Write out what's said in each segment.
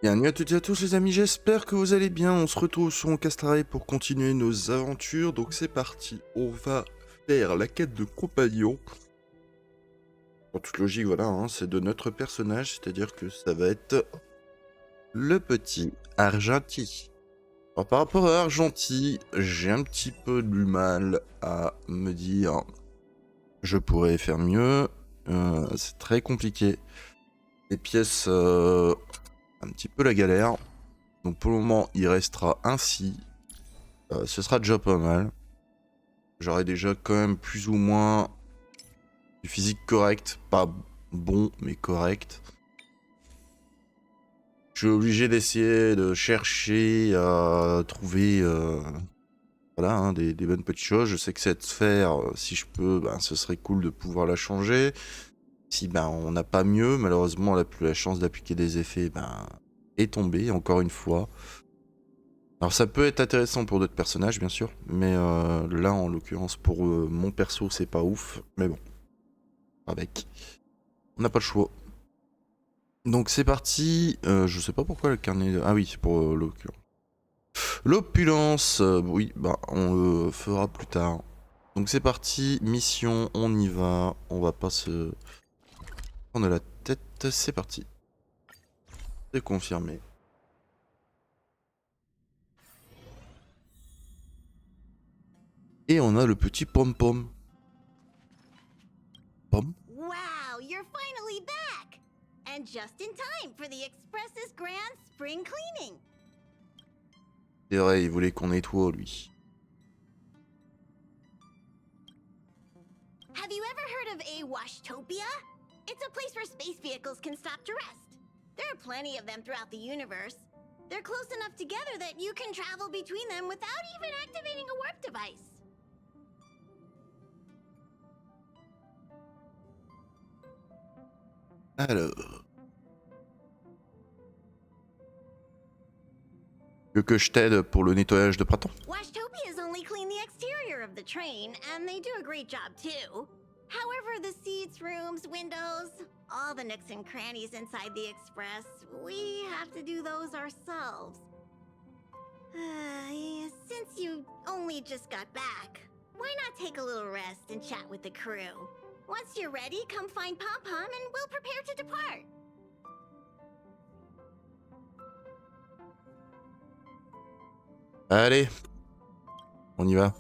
Bienvenue à toutes et à tous les amis, j'espère que vous allez bien. On se retrouve sur HONKAI STAR RAIL pour continuer nos aventures. Donc c'est parti, on va faire la quête de compagnon. En toute logique, voilà, hein, c'est de notre personnage, c'est-à-dire que ça va être le petit Argenti. Alors par rapport à Argenti, j'ai un petit peu du mal à me dire je pourrais faire mieux. C'est très compliqué. Les pièces, un petit peu la galère. Donc pour le moment, il restera ainsi. Ce sera déjà pas mal. J'aurai déjà quand même plus ou moins du physique correct. Pas bon, mais correct. Je suis obligé d'essayer de chercher à trouver voilà, hein, des bonnes petites choses. Je sais que cette sphère, si je peux, ben, ce serait cool de pouvoir la changer. Si ben, on n'a pas mieux, malheureusement, la chance d'appliquer des effets ben, est tombée, encore une fois. Alors ça peut être intéressant pour d'autres personnages bien sûr, mais là en l'occurrence pour mon perso c'est pas ouf, mais bon, avec, on n'a pas le choix. Donc c'est parti, je sais pas pourquoi le carnet, ah oui c'est pour l'occurrence. L'opulence, oui bah on le fera plus tard. Donc c'est parti, mission, on y va pas se prendre la tête, c'est parti. C'est confirmé. Et on a le petit pom-pom. Pom. Wow, you're finally back! And just in time for the Express's grand spring cleaning. C'est vrai, il voulait qu'on nettoie lui. Have you ever heard of a washtopia? It's a place where space vehicles can stop to rest. There are plenty of them throughout the universe. They're close enough together that you can travel between them without even activating a warp device. Alors... Tu veux que je t'aide pour le nettoyage de printemps? Washtopias only clean the exterior of the train, and they do a great job too. However, the seats, rooms, windows, all the nooks and crannies inside the Express, we have to do those ourselves. Since you only just got back, why not take a little rest and chat with the crew? Once you're ready, come find Pom Pom and we'll prepare to depart. Allez, on y va.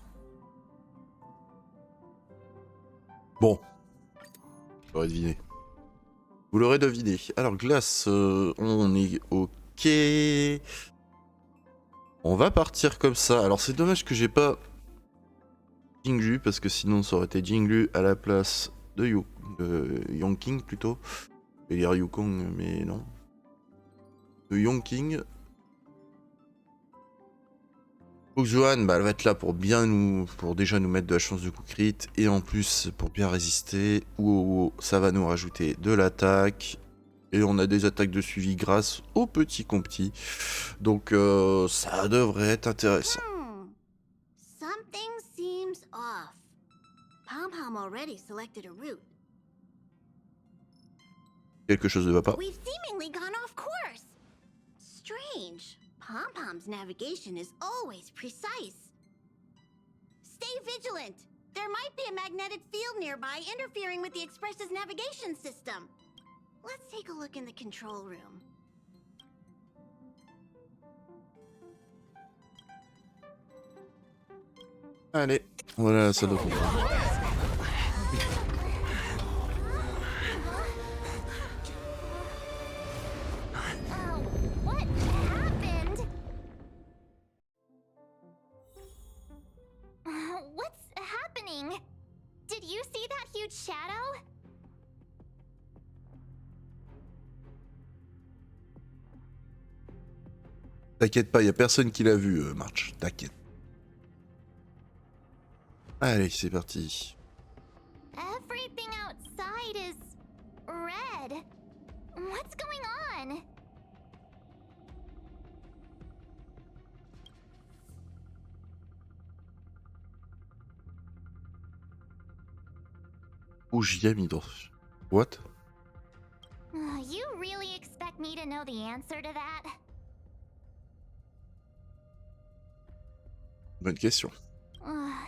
Bon, j'aurais deviné. Vous l'aurez deviné. Alors, glace, on est ok. On va partir comme ça. Alors, c'est dommage que j'ai pas Jinglu, parce que sinon, ça aurait été Jinglu à la place de Yonking plutôt. Je vais dire Yukong, mais non. De Yonking. Johan, bah, elle va être là pour déjà nous mettre de la chance de coup crit et en plus pour bien résister. Ou ça va nous rajouter de l'attaque et on a des attaques de suivi grâce au petit compti. Donc ça devrait être intéressant. Something seems off. Pom Pom already selected a route. Quelque chose ne va pas. We've seemingly gone off course. Strange. Pom Pom's navigation is always precise. Stay vigilant. There might be a magnetic field nearby interfering with the Express's navigation system. Let's take a look in the control room. Allez, voilà, ça doit comprendre. What happened? What's happening? Did you see that huge shadow? T'inquiète pas, y a personne qui l'a vu, March. T'inquiète. Allez, c'est parti. Everything outside is red. What's going on? Où j'y ai mis dans... What? You really expect expect me to know the answer to that? Bonne question.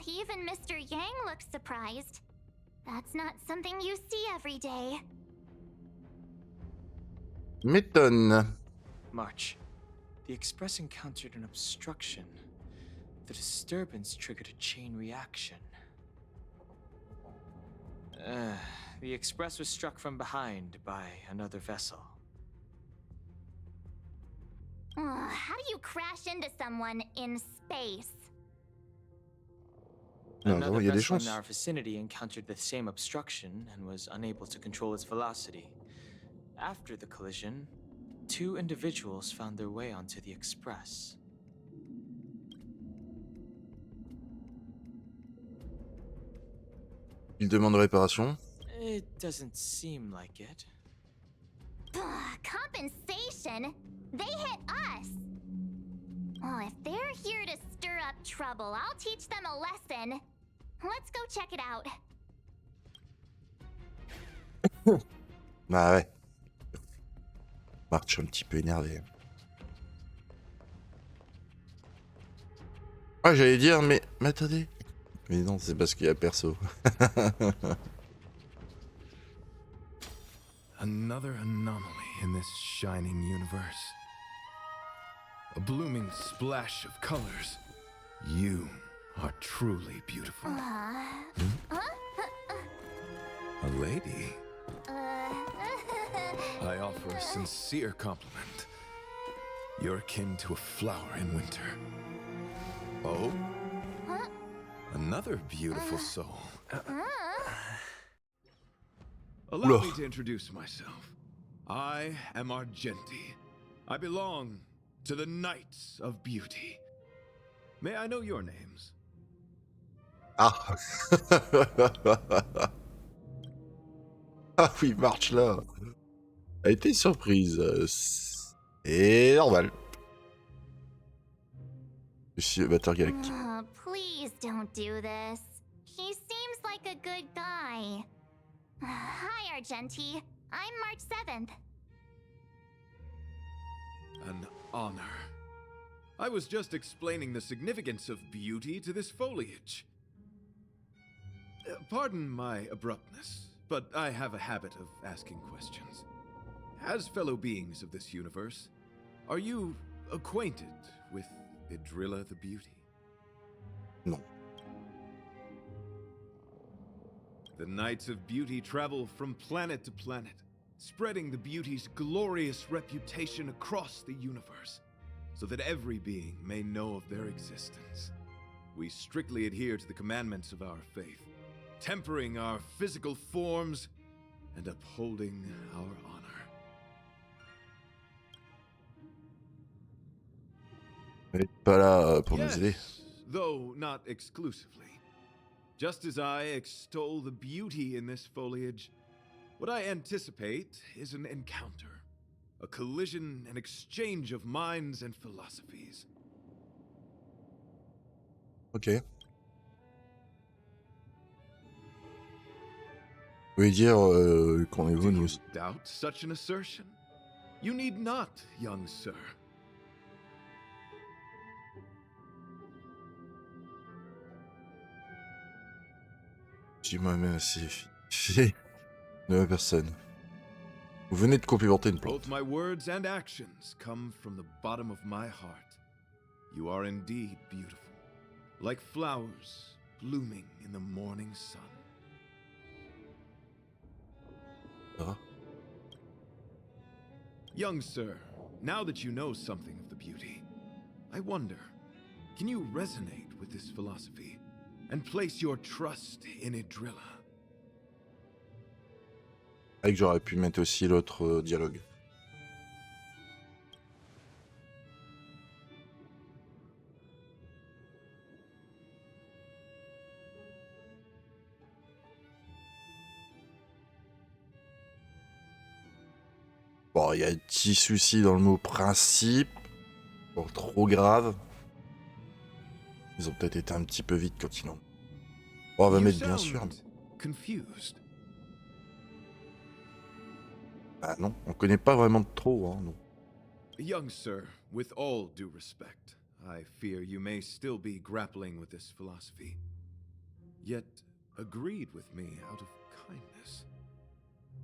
Even Mr. Yang looks surprised. That's not something you see every day. M'étonne. March. The Express encountered an obstruction. The disturbance triggered a chain reaction. The Express was struck from behind by another vessel. How do you crash into someone in space? Another il y a des vessel in chances. our vicinity encountered the same obstruction and was unable to control its velocity. After the collision, 2 individuals found their way onto the Express. Il demande réparation. It doesn't seem like it. Compensation? They hit us! Oh, if they're here to stir up trouble, I'll teach them a lesson. Let's go check it out. Bah ouais. March un petit peu énervé. Ah, j'allais dire, mais attendez. Mais non, c'est parce qu'il y a perso. Another anomaly in this shining universe. A blooming splash of colors. You are truly beautiful. A lady. I offer a sincere compliment. You're akin to a flower in winter. Oh? Another beautiful soul. Allow me to introduce myself. I am Argenti. I belong to the Knights of Beauty. May I know your names? Ah. Ah oui, March là. A été surprise. Et normal. Monsieur Batteur Galactique. Please don't do this. He seems like a good guy. Hi, Argenti. I'm March 7th. An honor. I was just explaining the significance of beauty to this foliage. Pardon my abruptness, but I have a habit of asking questions. As fellow beings of this universe, are you acquainted with Idrilla the Beauty? Non. The Knights of Beauty travel from planet to planet, spreading the beauty's glorious reputation across the universe, so that every being may know of their existence. We strictly adhere to the commandments of our faith, tempering our physical forms and upholding our honor. Elle est pas là pour nous aider. Yes, though not exclusively. Just as I extol the beauty in this foliage, what I anticipate is an encounter, a collision and exchange of minds and philosophies. Ok. Vous voulez dire qu'on est Do venu. you doubt such an assertion? You need not, young sir. Je dis moi-même, c'est de la personne. Vous venez de complimenter une plante. Both my words and actions come from the bottom of my heart. You are indeed beautiful, like flowers blooming in the morning sun. Ah. Young sir, now that you know something of the beauty, I wonder, can you resonate with this philosophy and place your trust in Idrilla? Avec j'aurais pu mettre aussi l'autre dialogue. Bon, il y a un petit souci dans le mot principe. Bon, trop grave. Ils ont peut-être été un petit peu vite quand ils l'ont. Bon, on va You mettre bien sûr. sound confused. Ah non, on connaît pas vraiment de trop, hein, non. Young sir, with all due respect, I fear you may still be grappling with this philosophy, yet agreed with me out of kindness.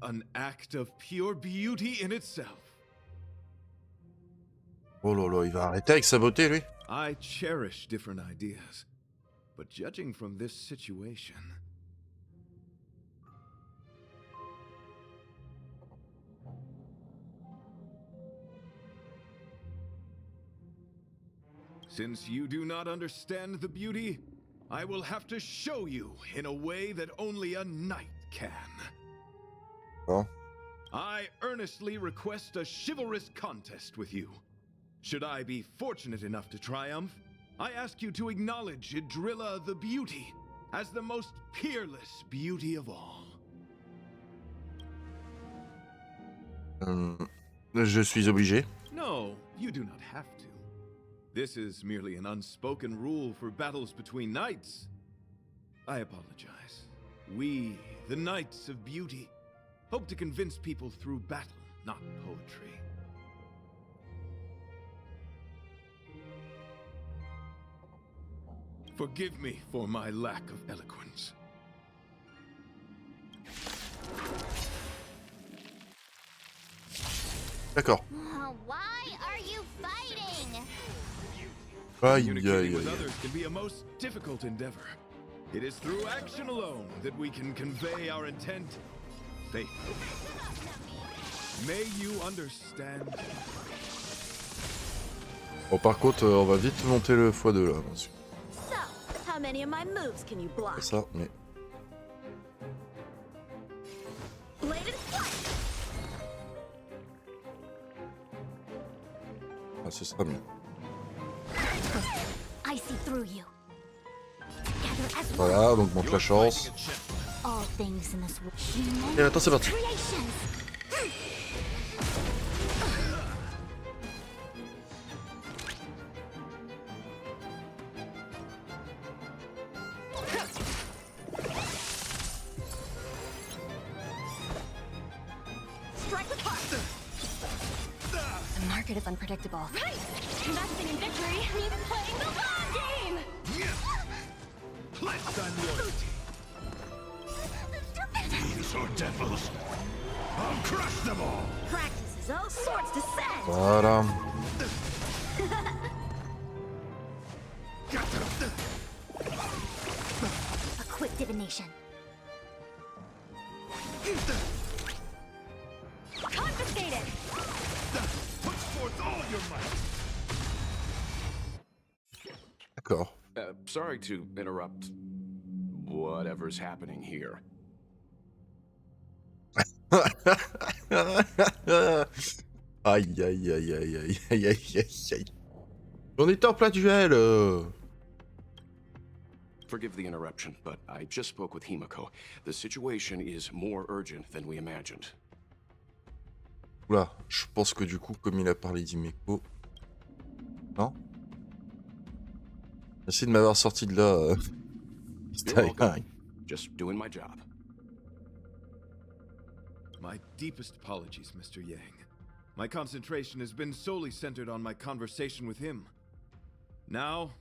An act of pure beauty in itself. Oh là là, il va arrêter avec sa beauté, lui. I cherish different ideas, but judging from this situation... Since you do not understand the beauty, I will have to show you in a way that only a knight can. Oh. I earnestly request a chivalrous contest with you. Should I be fortunate enough to triumph, I ask you to acknowledge Idrilla the Beauty as the most peerless beauty of all. Je suis obligé. No, you do not have to. This is merely an unspoken rule for battles between knights. I apologize. We, the Knights of Beauty, hope to convince people through battle, not poetry. Forgive me for my lack of eloquence. D'accord. Why are you fighting? Aïe, aïe, Communicating aïe, with aïe. others can be a most difficult endeavor. It is through action alone that we can convey our intent faithfully. May you understand. Bon, par contre, on va vite monter le x2 là. Parce que So, how many of my moves can you block? c'est ça, mais. Bladed flight! Ah, ce sera mieux. I see through you. Together as one. Voilà, donc monte la chance. All things in this world. Et attends, c'est parti. Creations. Strike the part! The market is unpredictable. Right! Investing in victory means playing the long game! Pledge thy loyalty. These are devils. I'll crush them all. Practices all sorts to send! Voilà. A quick divination. Confiscated! Put forth all your might. D'accord. Sorry to interrupt whatever's happening here. Aïe, aïe, aïe, aïe, aïe, aïe, aïe, aïe, aïe. On était en plein duel. Forgive the interruption, but I just spoke with Himiko. The situation is more urgent than we imagined. Oula, je pense que du coup, comme il a parlé d'Imeco... Non? Merci de m'avoir sorti de là. You're welcome. Just doing my job. My deepest apologies, Mr. Yang. My concentration has been solely centered on my conversation with him. Now,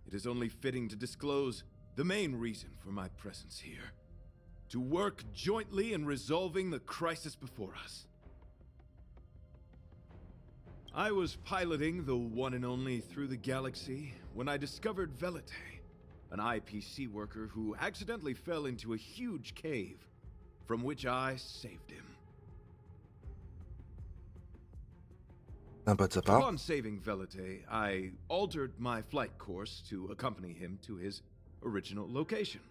it is only fitting to disclose the main reason for my presence here. To work jointly in resolving the crisis before us. I was piloting the one and only through the galaxy when I discovered Velite, an IPC worker who accidentally fell into a huge cave, from which I saved him. Sympa de sa part. Upon saving Velite, I altered my flight course to accompany him to his original location.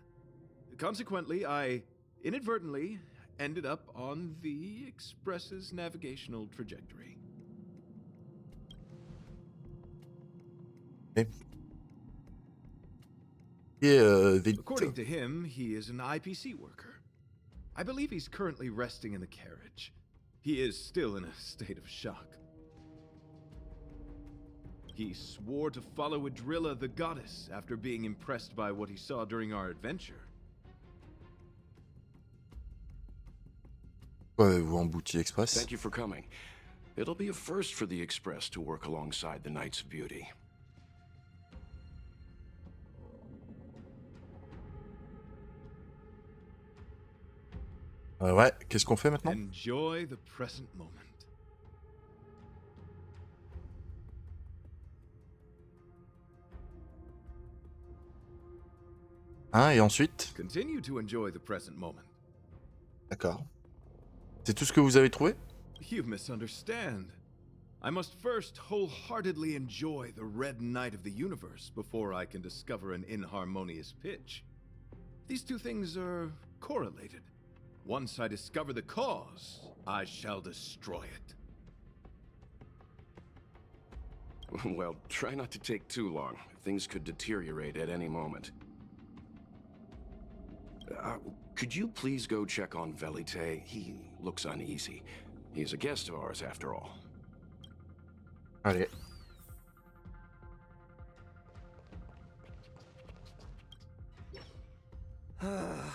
Consequently, I inadvertently ended up on the Express's navigational trajectory. According to him, he is an IPC worker. I believe he's currently resting in the carriage. He is still in a state of shock. He swore to follow Idrilla the goddess after being impressed by what he saw during our adventure. Ouais, ou en boutique express. Thank you for coming. It'll be a first for the Express to work alongside the Knights of Beauty. Ouais, qu'est-ce qu'on fait maintenant? Enjoy the present moment. Hein, et ensuite? Continue to enjoy the present moment. D'accord. C'est tout ce que vous avez trouvé? You misunderstand. I must first wholeheartedly enjoy the red night of the universe before I can discover an inharmonious pitch. These two things are correlated. Once I discover the cause, I shall destroy it. Well, try not to take too long. Things could deteriorate at any moment. Could you please go check on Velite? He looks uneasy. He's a guest of ours, after all. Allez.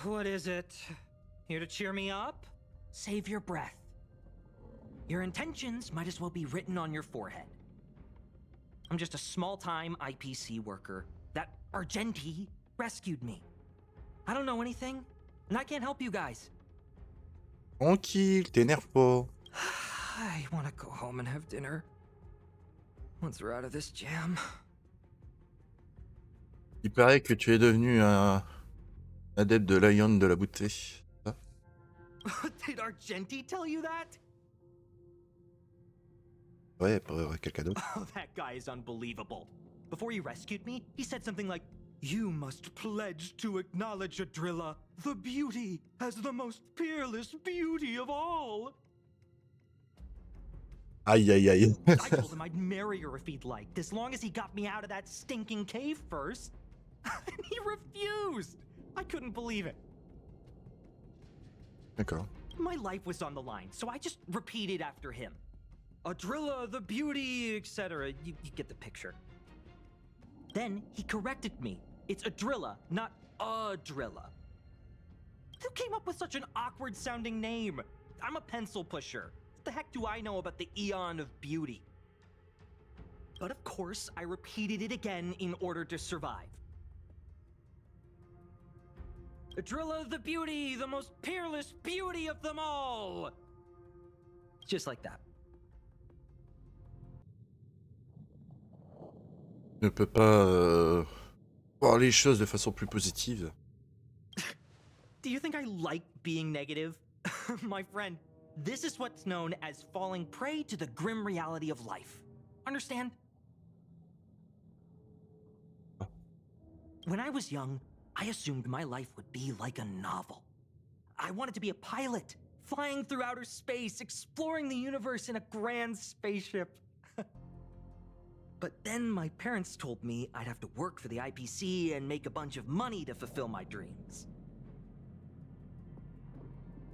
What is it? Here to cheer me up? Save your breath. Your intentions might as well be written on your forehead. I'm just a small-time IPC worker. That Argenti rescued me. I don't know anything, and I can't help you guys. Tranquille, t'énerve pas. I want to go home and have dinner. Once we're out of this jam. Il paraît que tu es devenu un adepte de l'Ion de la beauté. Ça? Did Argenti tell you that? Ouais, pour quelqu'un d'autre. Oh, that guy is unbelievable. Before he rescued me, he said something like, "You must pledge to acknowledge Adrilla, the beauty, as the most peerless beauty of all." Aïe, aïe, aïe. I told him I'd marry her if he'd liked, as long as he got me out of that stinking cave first. And he refused. I couldn't believe it. D'accord. My life was on the line, so I just repeated after him. Adrilla, the beauty, etc. You get the picture. Then he corrected me. It's Adrilla, not Adrilla. Who came up with such an awkward sounding name? I'm a pencil pusher. What the heck do I know about the Eon of Beauty? But of course, I repeated it again in order to survive. Adrilla the beauty, the most peerless beauty of them all! Just like that. Ne peut pas voir les choses de façon plus positive. Do you think I like being negative? My friend, this is what's known as falling prey to the grim reality of life. Understand? When I was young, I assumed my life would be like a novel. I wanted to be a pilot, flying through outer space, exploring the universe in a grand spaceship. But then my parents told me I'd have to work for the IPC and make a bunch of money to fulfill my dreams.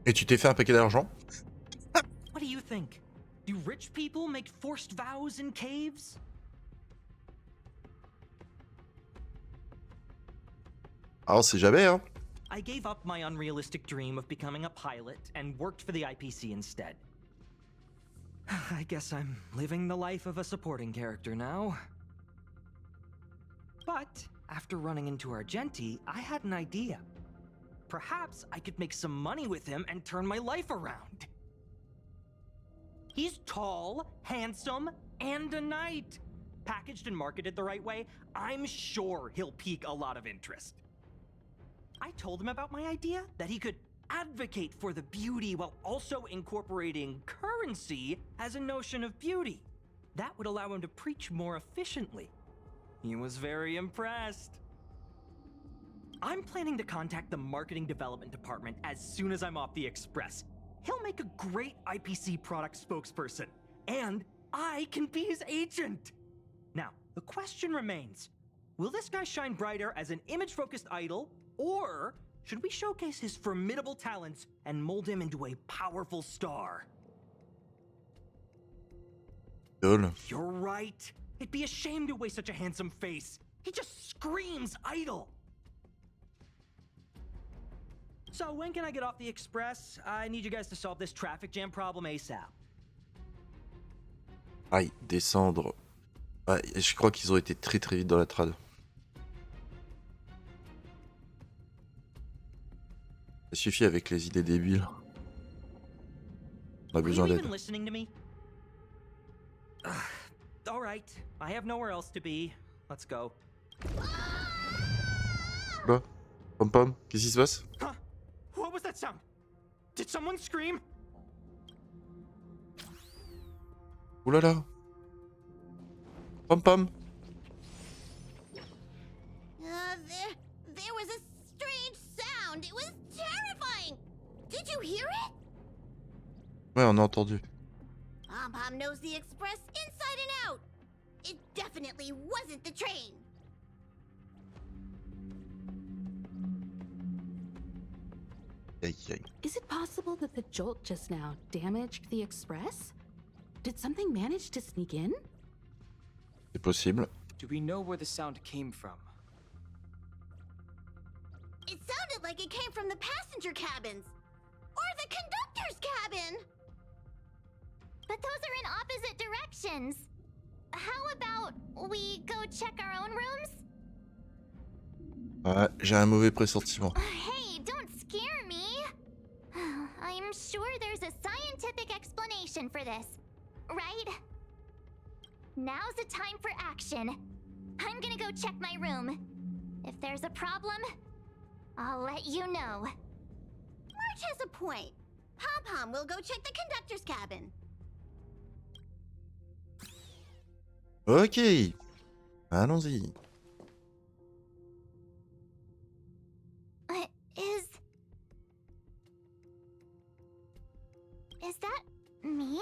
Et tu t'es fait un paquet d'argent? What do you think? Do rich people make forced vows in caves? Ah, on sait jamais, hein. I gave up my unrealistic dream of becoming a pilot and worked for the IPC instead. I guess I'm living the life of a supporting character now. But after running into Argenti, I had an idea. Perhaps I could make some money with him and turn my life around. He's tall, handsome, and a knight. Packaged and marketed the right way, I'm sure he'll pique a lot of interest. I told him about my idea, that he could advocate for the beauty while also incorporating currency as a notion of beauty. That would allow him to preach more efficiently. He was very impressed. I'm planning to contact the marketing development department as soon as I'm off the Express. He'll make a great IPC product spokesperson, and I can be his agent. Now, the question remains, will this guy shine brighter as an image-focused idol, or should we showcase his formidable talents and mold him into a powerful star? Idole. You're right. It'd be a shame to waste such a handsome face. He just screams idol. So when can I get off the express? I need you guys to solve this traffic jam problem ASAP. Aïe, descendre. Ouais, je crois qu'ils ont été très vite dans la trad. Ça suffit avec les idées débiles. On a besoin Are you d'aide. even listening to me? All right, I have nowhere else to be. Let's go. Quoi? Pom pom, qu'est-ce qui se passe? Huh? What was that sound? Did someone scream? Ouh là là. Pom pom. There was a strange sound. It was terrifying. Did you hear it? Ouais, on a entendu. Pom knows the express inside and out. It definitely wasn't the train. Aïe aïe. Is it possible that the jolt just now damaged the express? Did something manage to sneak in? C'est possible. Do we know where the sound came from? It sounded like it came from the passenger cabins. Or the conductor's cabin. But those are in opposite directions. How about we go check our own rooms? Ouais, j'ai un mauvais pressentiment. Hey, don't scare me. I'm sure there's a scientific explanation for this, right? Now's the time for action. I'm gonna go check my room. If there's a problem, I'll let you know. March has a point. Pom will go check the conductor's cabin. Ok. Allons-y. Is that me?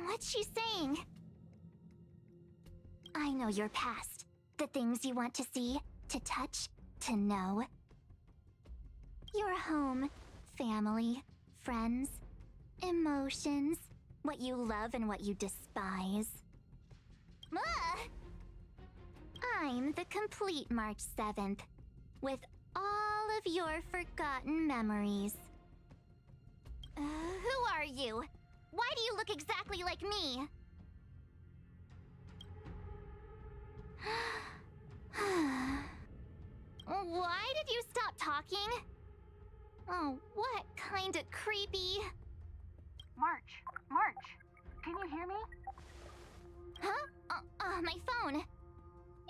What's she saying? I know your past. The things you want to see, to touch, to know. Your home, family, friends, emotions, what you love and what you despise. I'm the complete March 7th, with all of your forgotten memories. Who are you? Why do you look exactly like me? Why did you stop talking? Oh, what kind of creepy... March, can you hear me? Huh? My phone.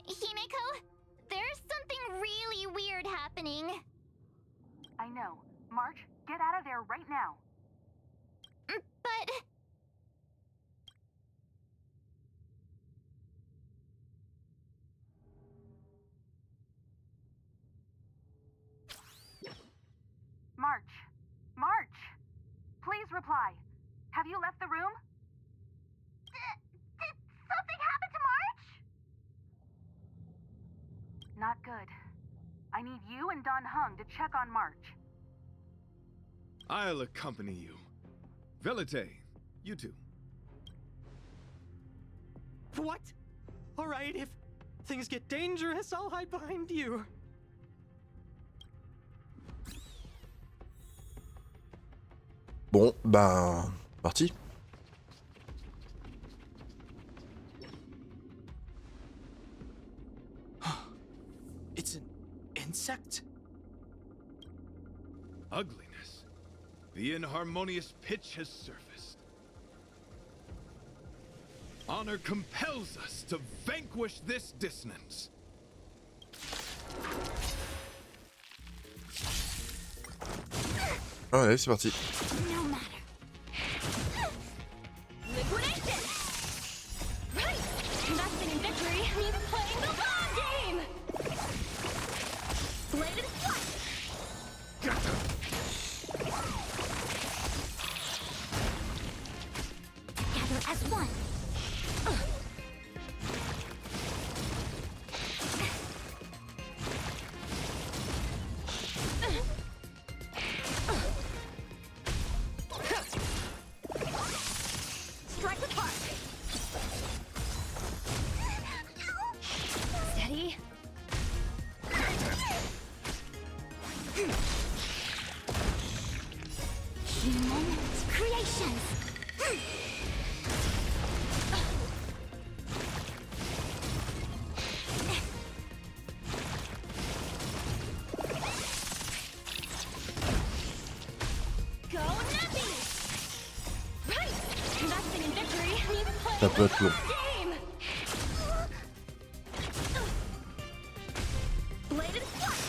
Himeko, there's something really weird happening. I know. March, get out of there right now. But... March! Please reply. Have you left the room? Did something happen to March? Not good. I need you and Don Hung to check on March. I'll accompany you. Velite, you too. What? All right, if things get dangerous, I'll hide behind you. Bon, ben... Parti. It's an insect? Ugliness. The inharmonious pitch has surfaced. Honor compels us to vanquish this dissonance. Ouais, c'est parti. No matter. Liquidation! Right! Investing in victory means playing the long game! Bladed flight! Together as one! Strike with heart! Steady. Ça peut être long. Bladed flush.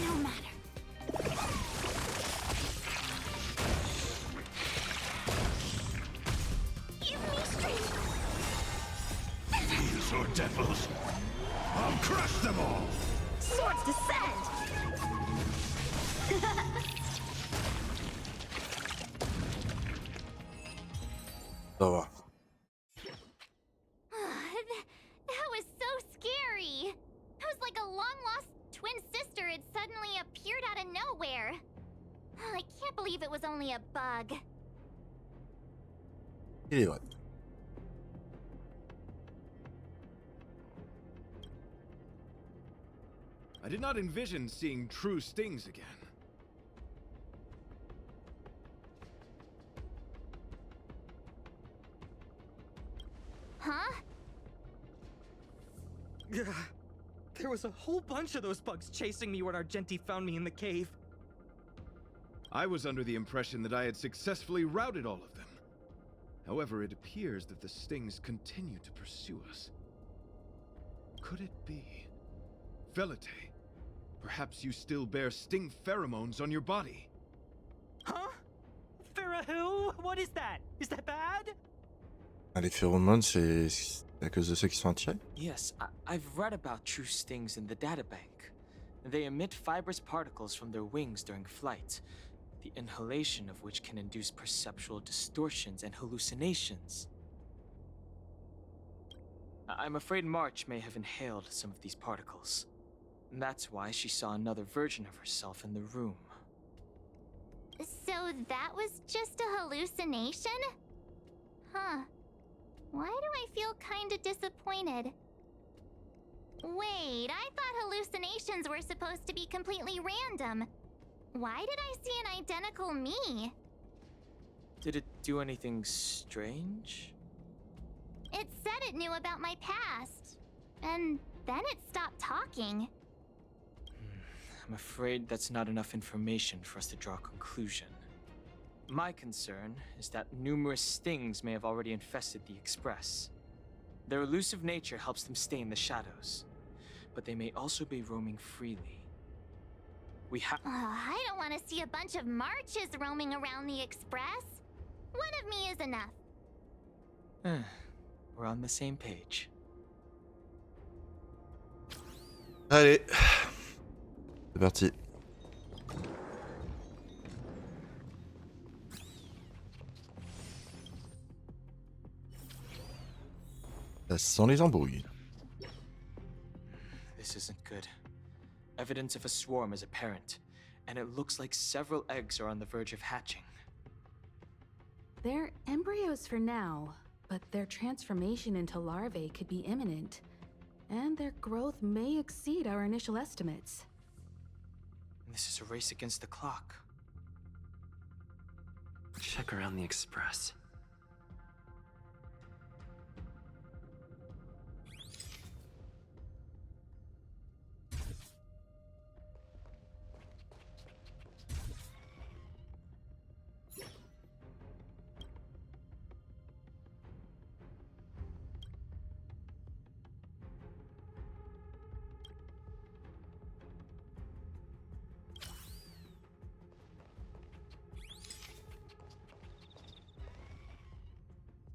No matter. Give me strength. These are devils. I'll crush them all. Swords descend. Ça va. That was so scary. It was like a long-lost twin sister had suddenly appeared out of nowhere. I can't believe it was only a bug. Il est vrai. I did not envision seeing true stings again. Huh? There was a whole bunch of those bugs chasing me when Argenti found me in the cave. I was under the impression that I had successfully routed all of them. However, it appears that the stings continue to pursue us. Could it be? Velite, perhaps you still bear sting pheromones on your body. Huh? Farrah who? What is that? Is that bad? Ah, les phéromones, c'est à cause de ceux qui sont attirés? Yes, I've read about true stings in the databank. They emit fibrous particles from their wings during flight, the inhalation of which can induce perceptual distortions and hallucinations. I'm afraid March may have inhaled some of these particles. That's why she saw another version of herself in the room. So that was just a hallucination? Huh. Why do I feel kinda disappointed? Wait, I thought hallucinations were supposed to be completely random. Why did I see an identical me? Did it do anything strange? It said it knew about my past. And then it stopped talking. I'm afraid that's not enough information for us to draw a conclusion. My concern is that numerous stings may have already infested the Express. Their elusive nature helps them stay in the shadows, but they may also be roaming freely. We have— I don't want to see a bunch of marches roaming around the Express. One of me is enough. We're on the same page. Allez, c'est parti. Ça sent les embrouilles. This isn't good. Evidence of a swarm is apparent, and it looks like several eggs are on the verge of hatching. They're embryos for now, but their transformation into larvae could be imminent, and their growth may exceed our initial estimates. This is a race against the clock. Check around the Express.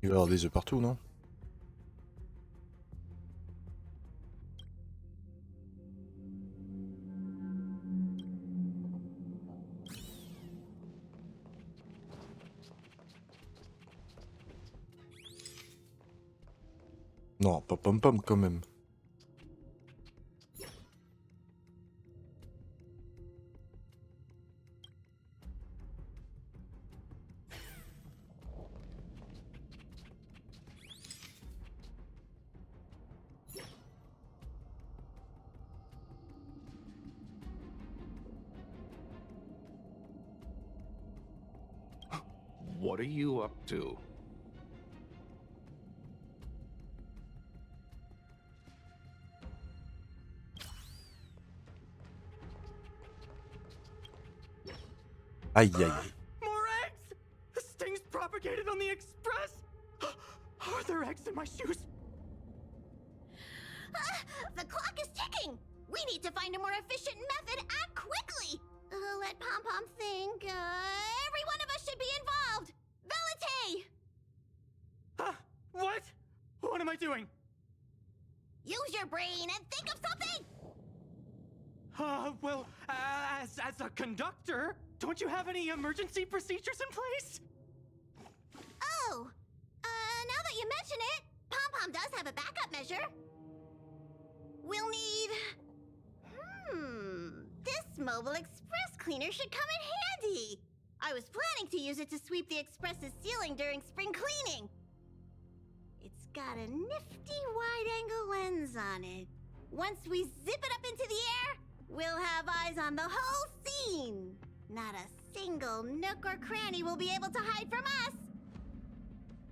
Il va y avoir des œufs partout, non? Non, pas pom-pom quand même. What are you up to? Aïe aïe. More eggs! The stings propagated on the express? Are there eggs in my shoes? The clock is ticking! We need to find a more efficient method. Act quickly! Let Pom Pom think. Every one of us should be involved! Velite! What? What am I doing? Use your brain and think of something! Well, as a conductor, don't you have any emergency procedures in place? Oh, now that you mention it, Pom Pom does have a backup measure. We'll need... This mobile express cleaner should come in handy. I was planning to use it to sweep the express's ceiling during spring cleaning. It's got a nifty wide-angle lens on it. Once we zip it up into the air, we'll have eyes on the whole scene. Not a single nook or cranny will be able to hide from us.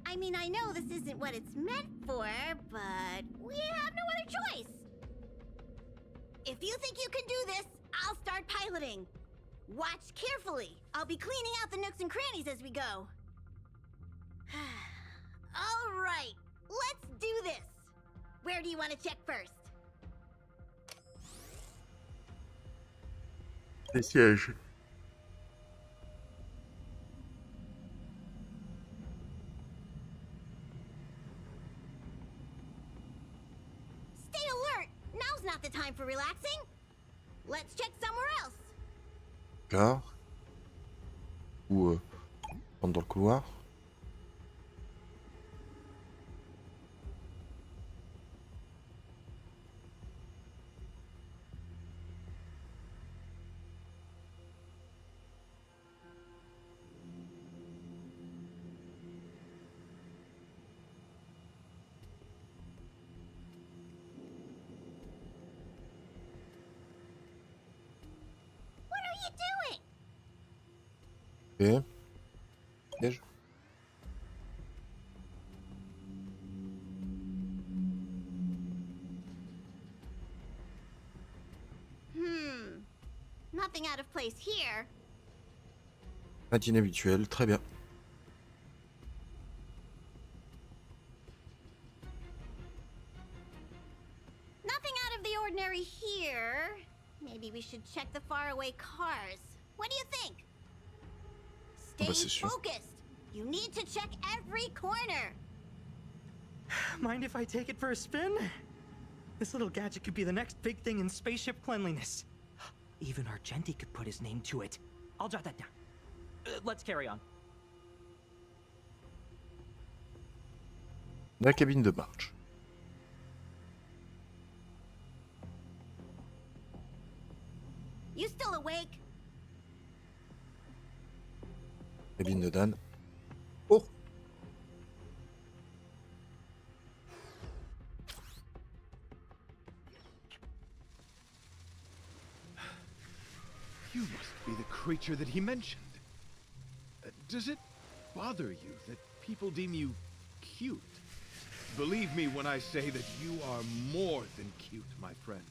I mean, I know this isn't what it's meant for, but we have no other choice. If you think you can do this, I'll start piloting. Watch carefully. I'll be cleaning out the nooks and crannies as we go. All right, let's do this. Where do you want to check first? Les sièges. Stay alert. Now's not the time for relaxing. Let's check somewhere else. Gare. Ou rentre dans le couloir. What are you doing? Et siège. Nothing out of place here. Matinée habituelle, très bien. Nothing out of the ordinary here. Maybe we should check the faraway cars. What do you think? Bah, Stay c'est sûr. focused. You need to check every corner. Mind if I take it for a spin? This little gadget could be the next big thing in spaceship cleanliness. Even Argenti could put his name to it. I'll jot that down. Let's carry on. La cabine de marche. You still awake? Cabine de Dan. Oh! You must be the creature that he mentioned. Does it bother you that people deem you cute? Believe me when I say that you are more than cute, my friend.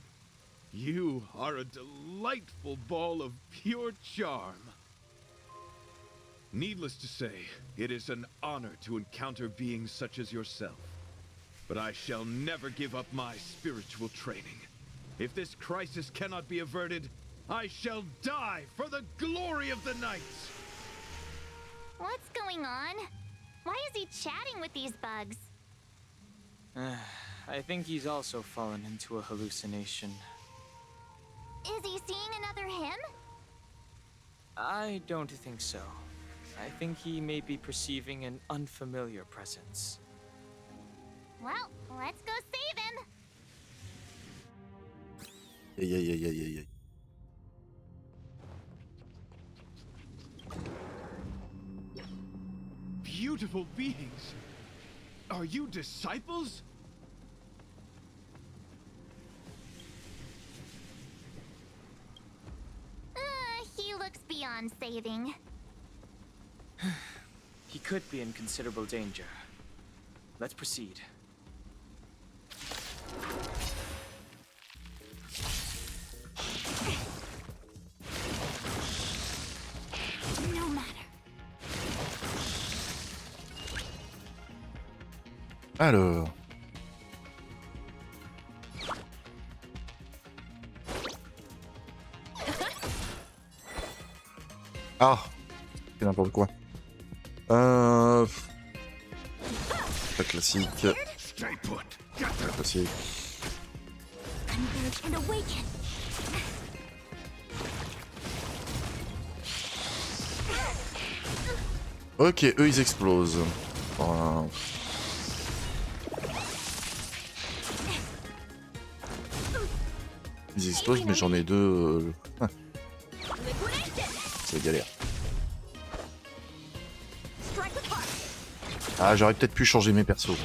You are a delightful ball of pure charm. Needless to say, it is an honor to encounter beings such as yourself. But I shall never give up my spiritual training. If this crisis cannot be averted, I shall die for the glory of the night! What's going on? Why is he chatting with these bugs? I think he's also fallen into a hallucination. Is he seeing another him? I don't think so. I think he may be perceiving an unfamiliar presence. Well, let's go save him. Aïe aïe aïe aïe aïe. Beautiful beings! Are you disciples? He looks beyond saving. He could be in considerable danger. Let's proceed. No matter. Alors. Ah, c'est n'importe quoi. Pas classique. Pas classique. Converge and awaken. Ok, eux ils explosent. Voilà. Ils explosent, mais j'en ai deux. C'est galère. Ah, j'aurais peut-être pu changer mes persos.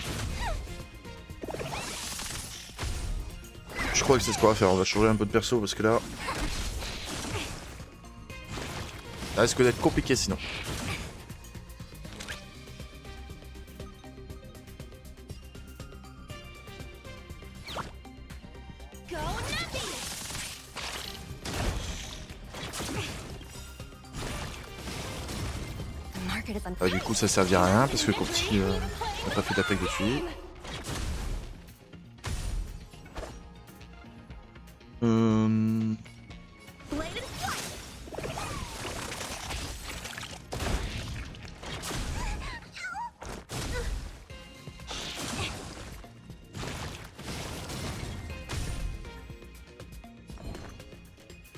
Je crois que c'est ce qu'on va faire. On va changer un peu de perso parce que là. Ça risque d'être compliqué sinon. Ah, du coup ça servit à rien parce que comme petit on n'a pas fait d'attaque dessus.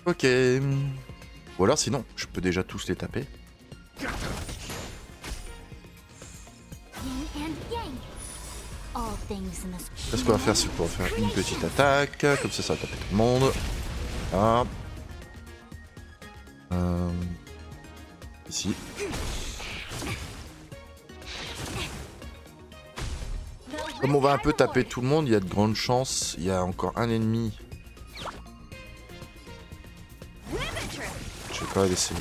Ok. Ou alors sinon, je peux déjà tous les taper. Là, ce qu'on va faire, c'est qu'on va faire une petite attaque. Comme ça va taper tout le monde. Là. Ici. Comme on va un peu taper tout le monde, il y a de grandes chances. Il y a encore un ennemi. Je vais pas laisser.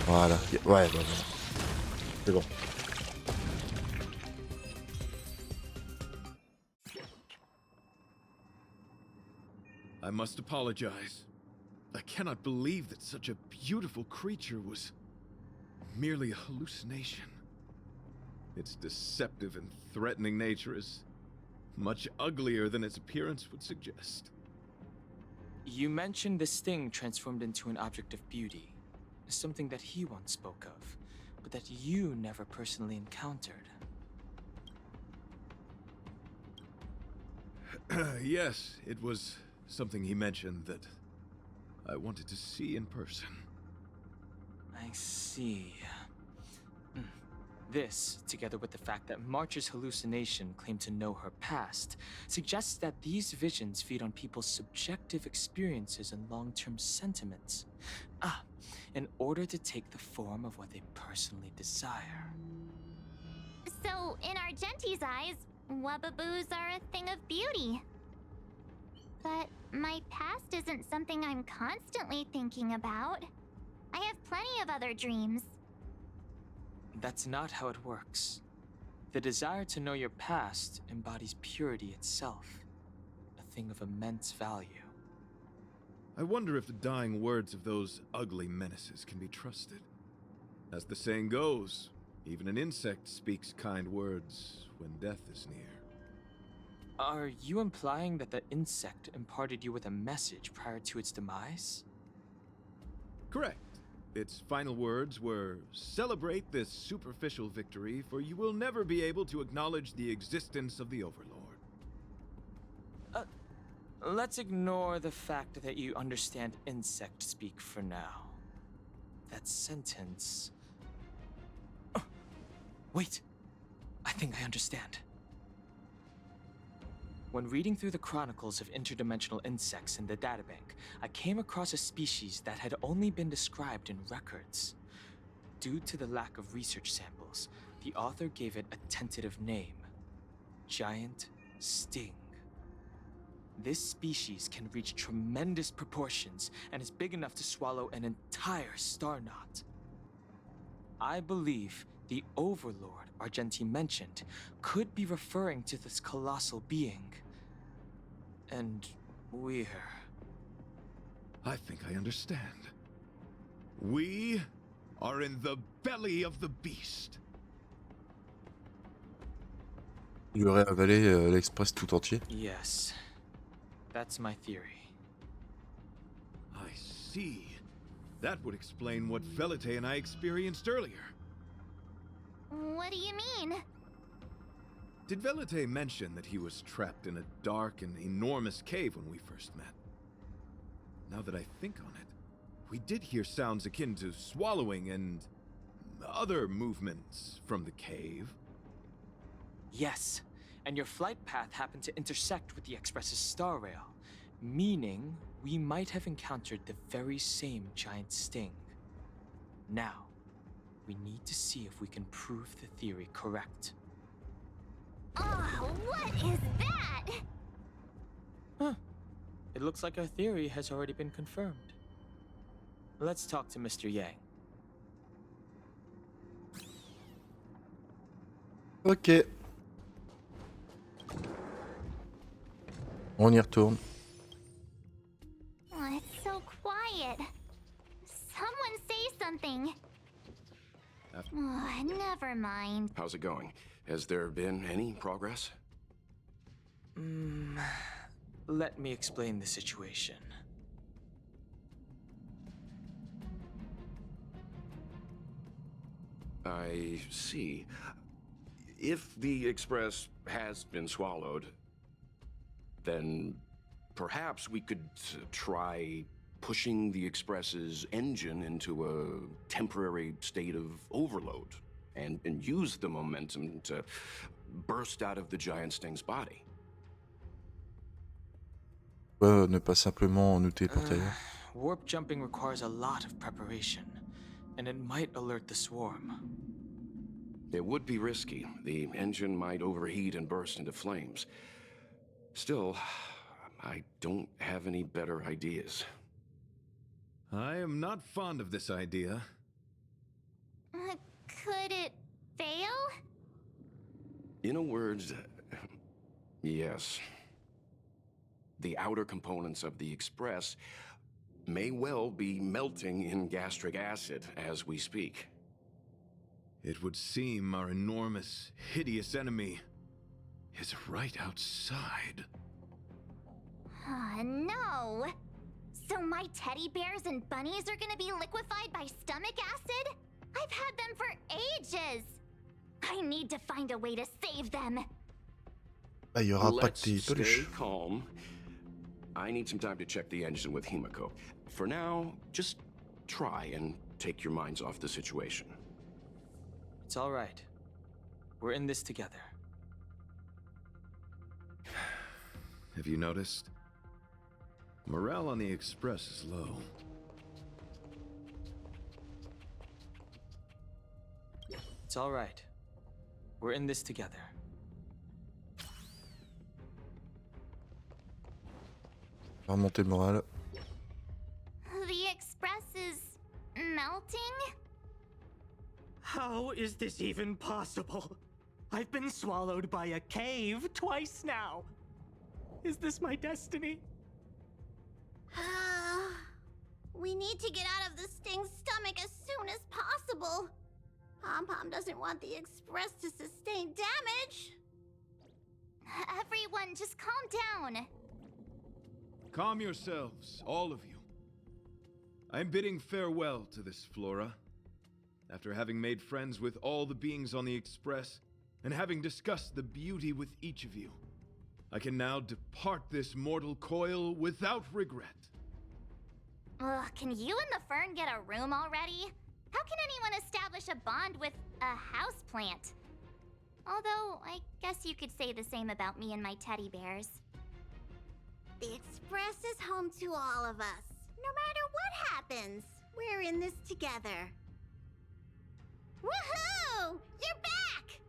Voilà. Ouais, bah, c'est bon. I must apologize. I cannot believe that such a beautiful creature was merely a hallucination. Its deceptive and threatening nature is much uglier than its appearance would suggest. You mentioned this thing transformed into an object of beauty. Something that he once spoke of, but that you never personally encountered. Yes, it was something he mentioned that I wanted to see in person. I see. This, together with the fact that March's hallucination claimed to know her past, suggests that these visions feed on people's subjective experiences and long-term sentiments. In order to take the form of what they personally desire. So, in Argenti's eyes, Wubbaboos are a thing of beauty. But my past isn't something I'm constantly thinking about. I have plenty of other dreams. That's not how it works. The desire to know your past embodies purity itself, a thing of immense value. I wonder if the dying words of those ugly menaces can be trusted. As the saying goes, even an insect speaks kind words when death is near. Are you implying that the insect imparted you with a message prior to its demise? Correct. Its final words were, "Celebrate this superficial victory, for you will never be able to acknowledge the existence of the Overlord." Let's ignore the fact that you understand insect speak for now. That sentence... Wait! I think I understand. When reading through the chronicles of interdimensional insects in the databank, I came across a species that had only been described in records. Due to the lack of research samples, the author gave it a tentative name: Giant Sting. This species can reach tremendous proportions and is big enough to swallow an entire star knot. I believe the Overlord Argenti mentioned could be referring to this colossal being. And we're... I think I understand. We are in the belly of the beast. Il aurait avalé l'Express tout entier. Yes. That's my theory. I see. That would explain what Velite and I experienced earlier. What do you mean? Did Velite mention that he was trapped in a dark and enormous cave when we first met? Now that I think on it, we did hear sounds akin to swallowing and other movements from the cave. Yes, and your flight path happened to intersect with the Express's star rail, meaning we might have encountered the very same giant sting. Now, we need to see if we can prove the theory correct. Oh, what is that? Huh. It looks like our theory has already been confirmed. Let's talk to Mr. Yang. Ok. On y retourne. Oh, it's so quiet. Someone say something. Oh, never mind. How's it going? Has there been any progress? Let me explain the situation. I see. If the Express has been swallowed, then perhaps we could try pushing the Express's engine into a temporary state of overload and use the momentum to burst out of the giant sting's body. Ne pas simplement nous téléporter ailleurs. Warp jumping requires a lot of preparation, and it might alert the swarm. It would be risky. The engine might overheat and burst into flames. Still, I don't have any better ideas. I am not fond of this idea. Could it fail? In a word, yes. The outer components of the Express may well be melting in gastric acid as we speak. It would seem our enormous, hideous enemy is right outside. No. So my teddy bears and bunnies are gonna be liquefied by stomach acid? I've had them for ages. I need to find a way to save them. Ah, il y aura pas Let's de stay peluche. calm. I need some time to check the engine with Himiko. For now, just try and take your minds off the situation. It's all right. We're in this together. Have you noticed? Morale on the Express is low. It's all right. We're in this together. Remonter le moral. The Express is melting? How is this even possible? I've been swallowed by a cave twice now. Is this my destiny? We need to get out of the Sting's stomach as soon as possible. Pom-Pom doesn't want the Express to sustain damage. Everyone, just calm down. Calm yourselves, all of you. I'm bidding farewell to this Flora. After having made friends with all the beings on the Express, and having discussed the beauty with each of you, I can now depart this mortal coil without regret. Ugh, can you and the Fern get a room already? How can anyone establish a bond with a houseplant? Although, I guess you could say the same about me and my teddy bears. The Express is home to all of us. No matter what happens, we're in this together. Woohoo! You're back!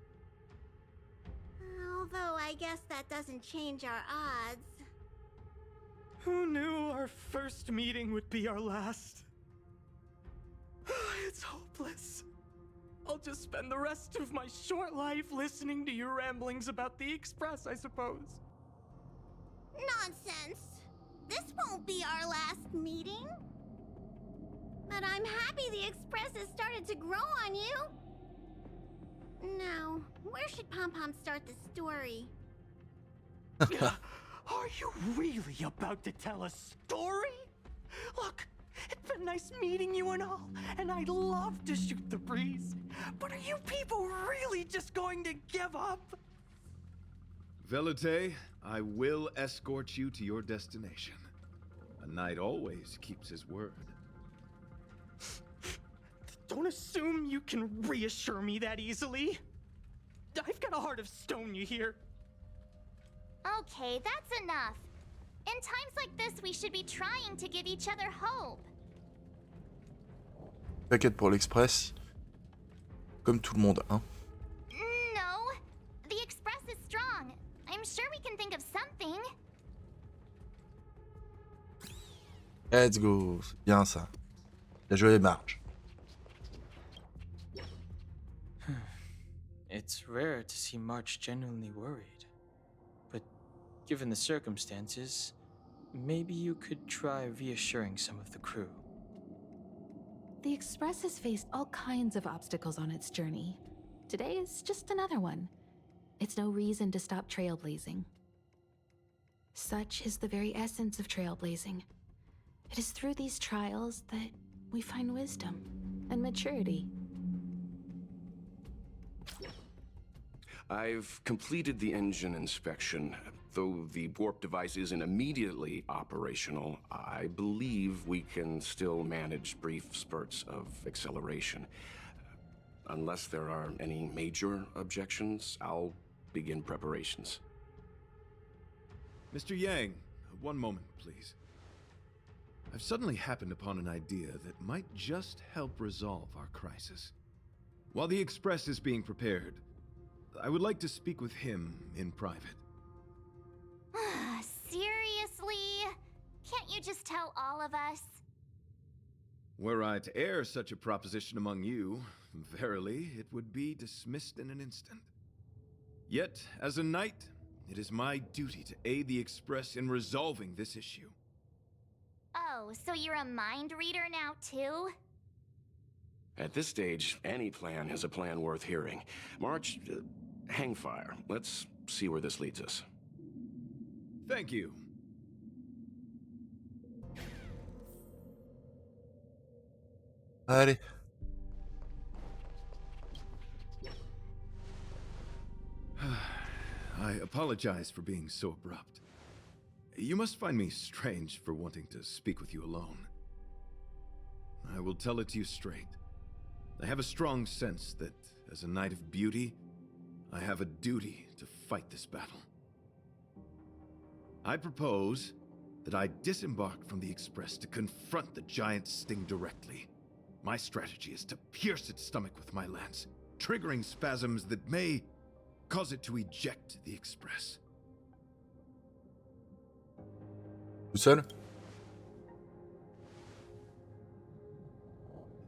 Although I guess that doesn't change our odds. Who knew our first meeting would be our last? It's hopeless. I'll just spend the rest of my short life listening to your ramblings about the Express, I suppose. Nonsense! This won't be our last meeting. But I'm happy the Express has started to grow on you. Now, where should Pom Pom start the story? Are you really about to tell a story? Look, it's been nice meeting you and all, and I'd love to shoot the breeze. But are you people really just going to give up? Velute, I will escort you to your destination. A knight always keeps his word. Don't assume you can reassure me that easily. I've got a heart of stone, you hear? Okay, that's enough. In times like this, we should be trying to give each other hope. T'inquiète pour l'Express. Comme tout le monde, hein. No, the Express is strong. I'm sure we can think of something. Let's go. C'est bien ça. La journée marche. It's rare to see March genuinely worried. But given the circumstances, maybe you could try reassuring some of the crew. The Express has faced all kinds of obstacles on its journey. Today is just another one. It's no reason to stop trailblazing. Such is the very essence of trailblazing. It is through these trials that we find wisdom and maturity. I've completed the engine inspection. Though the warp device isn't immediately operational, I believe we can still manage brief spurts of acceleration. Unless there are any major objections, I'll begin preparations. Mr. Yang, one moment, please. I've suddenly happened upon an idea that might just help resolve our crisis. While the Express is being prepared, I would like to speak with him in private. Seriously? Can't you just tell all of us? Were I to air such a proposition among you, verily, it would be dismissed in an instant. Yet, as a knight, it is my duty to aid the Express in resolving this issue. Oh, so you're a mind reader now too? At this stage, any plan is a plan worth hearing. March, hang fire. Let's see where this leads us. Thank you. Allez. I apologize for being so abrupt. You must find me strange for wanting to speak with you alone. I will tell it to you straight. I have a strong sense that, as a knight of beauty, I have a duty to fight this battle. I propose that I disembark from the Express to confront the giant sting directly. My strategy is to pierce its stomach with my lance, triggering spasms that may cause it to eject the Express. Tout seul?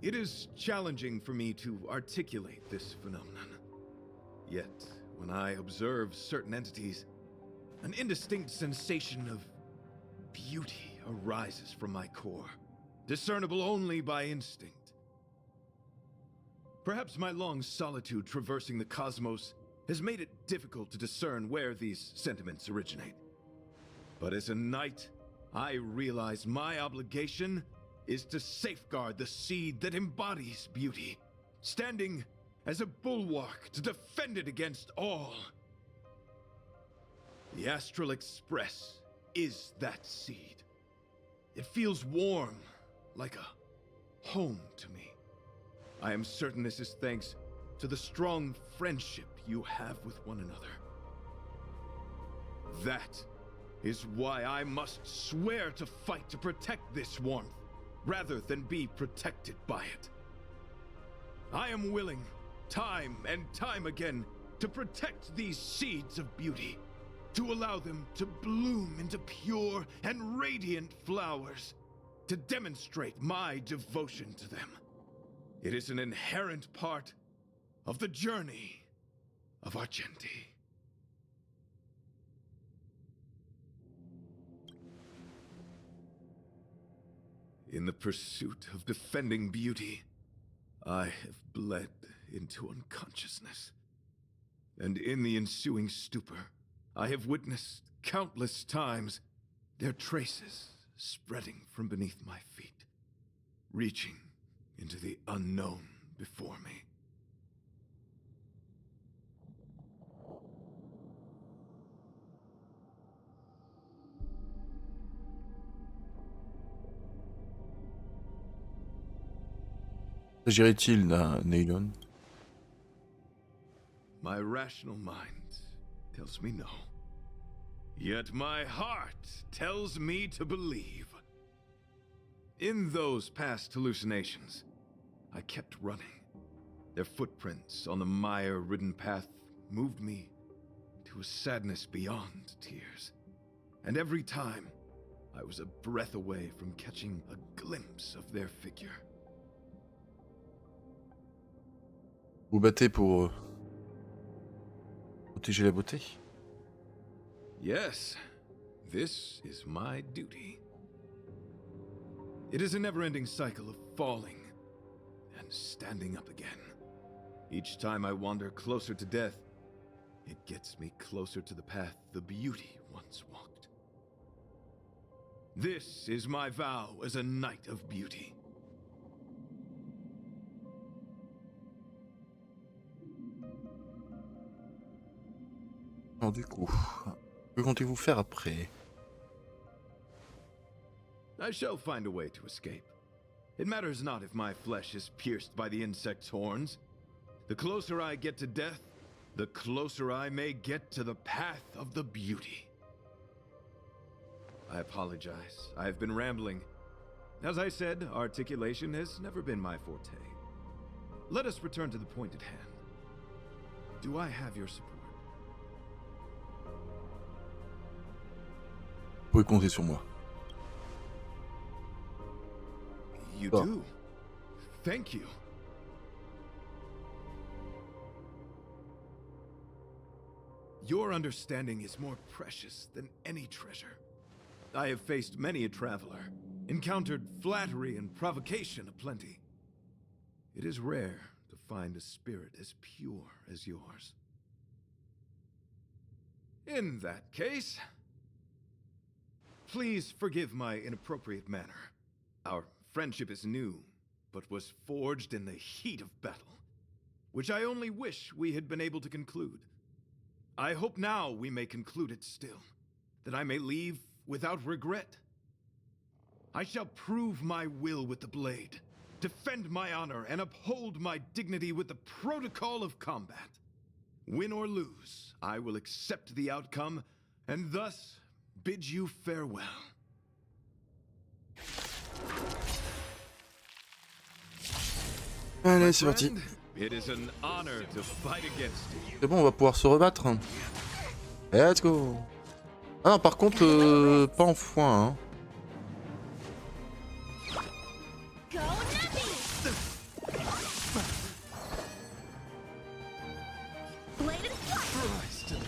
It is challenging for me to articulate this phenomenon. Yet, when I observe certain entities, an indistinct sensation of beauty arises from my core, discernible only by instinct. Perhaps my long solitude traversing the cosmos has made it difficult to discern where these sentiments originate. But as a knight, I realize my obligation is to safeguard the seed that embodies beauty, standing as a bulwark to defend it against all. The Astral Express is that seed. It feels warm, like a home to me. I am certain this is thanks to the strong friendship you have with one another. That is why I must swear to fight to protect this warmth, rather than be protected by it. I am willing, time and time again, to protect these seeds of beauty, to allow them to bloom into pure and radiant flowers, to demonstrate my devotion to them. It is an inherent part of the journey of Argenti. In the pursuit of defending beauty, I have bled into unconsciousness. And in the ensuing stupor, I have witnessed countless times their traces spreading from beneath my feet, reaching into the unknown before me. S'agirait-il d'un Neylon? My rational mind tells me no. Yet my heart tells me to believe. In those past hallucinations, I kept running. Their footprints on the mire-ridden path moved me to a sadness beyond tears. And every time, I was a breath away from catching a glimpse of their figure. Vous battez pour protéger la beauté? Yes, this is my duty. It is a never-ending cycle of falling and standing up again. Each time I wander closer to death, it gets me closer to the path the beauty once walked. This is my vow as a knight of beauty. Alors du coup, que comptez-vous faire après? I shall find a way to escape. It matters not if my flesh is pierced by the insect's horns. The closer I get to death, the closer I may get to the path of the beauty. I apologize. I have been rambling. As I said, articulation has never been my forte. Let us return to the point at hand. Do I have your support? Vous pouvez compter sur moi. You Oh. do. Thank you. Your understanding is more precious than any treasure. I have faced many a traveler, encountered flattery and provocation aplenty. It is rare to find a spirit as pure as yours. In that case, please forgive my inappropriate manner. Our friendship is new, but was forged in the heat of battle, which I only wish we had been able to conclude. I hope now we may conclude it still, that I may leave without regret. I shall prove my will with the blade, defend my honor, and uphold my dignity with the protocol of combat. Win or lose, I will accept the outcome, and thus bid you farewell. Allez, c'est parti. It is an honor to fight against you. C'est bon, on va pouvoir se rebattre. Let's go. Ah non, par contre, pas en foin. Hein.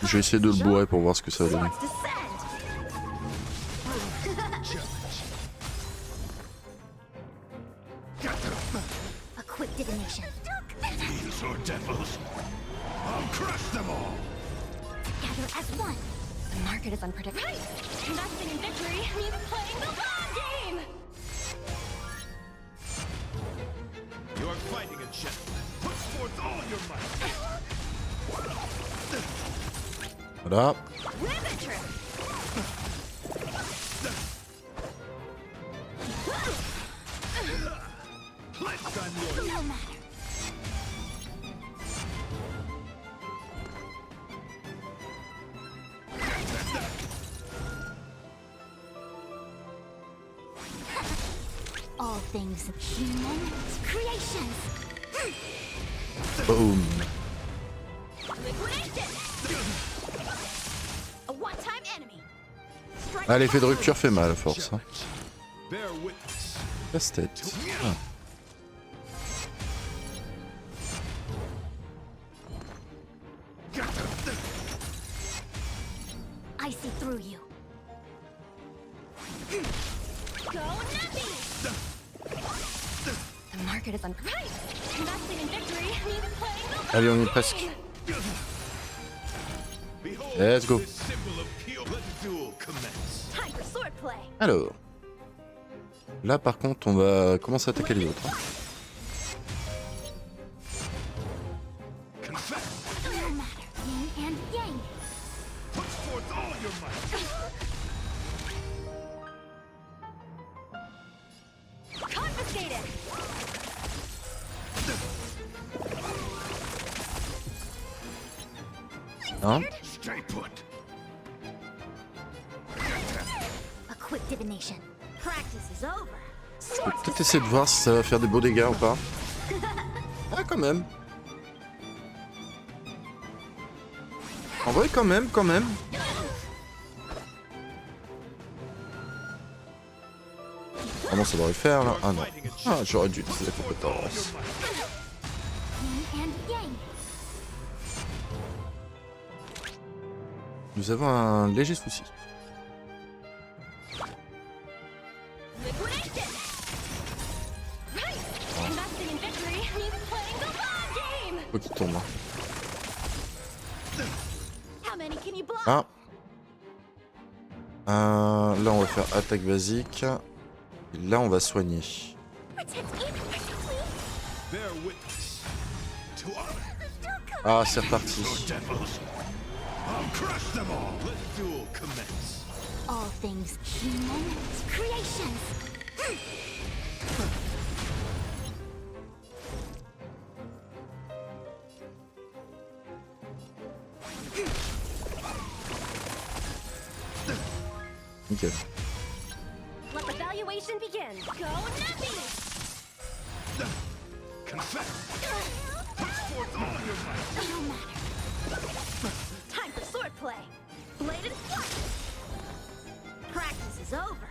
Je vais essayer de le bourrer pour voir ce que ça va donner. A quick divination. These are devils. I'll crush them all. Together as one. The market is unpredictable. Right. Investing in victory means playing the long game. You are fighting a gentleman. Put forth all your might. Voilà. No matter. All things human creations. Boom. A one-time enemy. Ah, l'effet de rupture fait mal à force. Hein. Bear witness. Casse-tête. Ah. I see through you. Go Nappy! market is right. Investing in victory means playing the Allez, on y est presque. Let's go. time for swordplay. Alors. Là, par contre, on va commencer à attaquer les autres. Hein. No matter, yin and yang. Put forth all your might. Confiscated. Hein? Stay put. A quick divination. Practice is over. Je vais peut-être essayer de voir si ça va faire des beaux dégâts ou pas. Ah, quand même. En vrai, quand même. Ah non, ça devrait le faire là. Ah non. Ah, j'aurais dû utiliser la compétence. Yin and yang. Nous avons un léger souci. Liquidation. Right. Investing in victory means playing the long game. Faut qu'il tombe. Hein. How many can you block? Ah. Là, on va faire attaque basique. Et là, on va soigner. Bear witness to honor. Ah, c'est reparti. Devils. I'll crush them all. Let duel commence. All things human creations. Nickel. Let the valuation begin. Go Nappy! Confess. Put forth all your might. No matter. Time for swordplay. Bladed flush. Practice is over.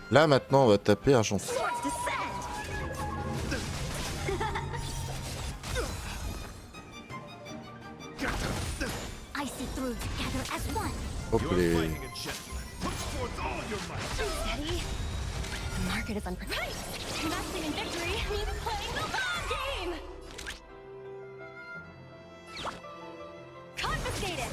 Là, maintenant, on va taper argentin. Swords descend. I see through together as one. Hop You're les. fighting a gentleman. Put forth all your might. Steady. The market is unpredictable. Right. Investing in victory means playing the long game. Confiscated.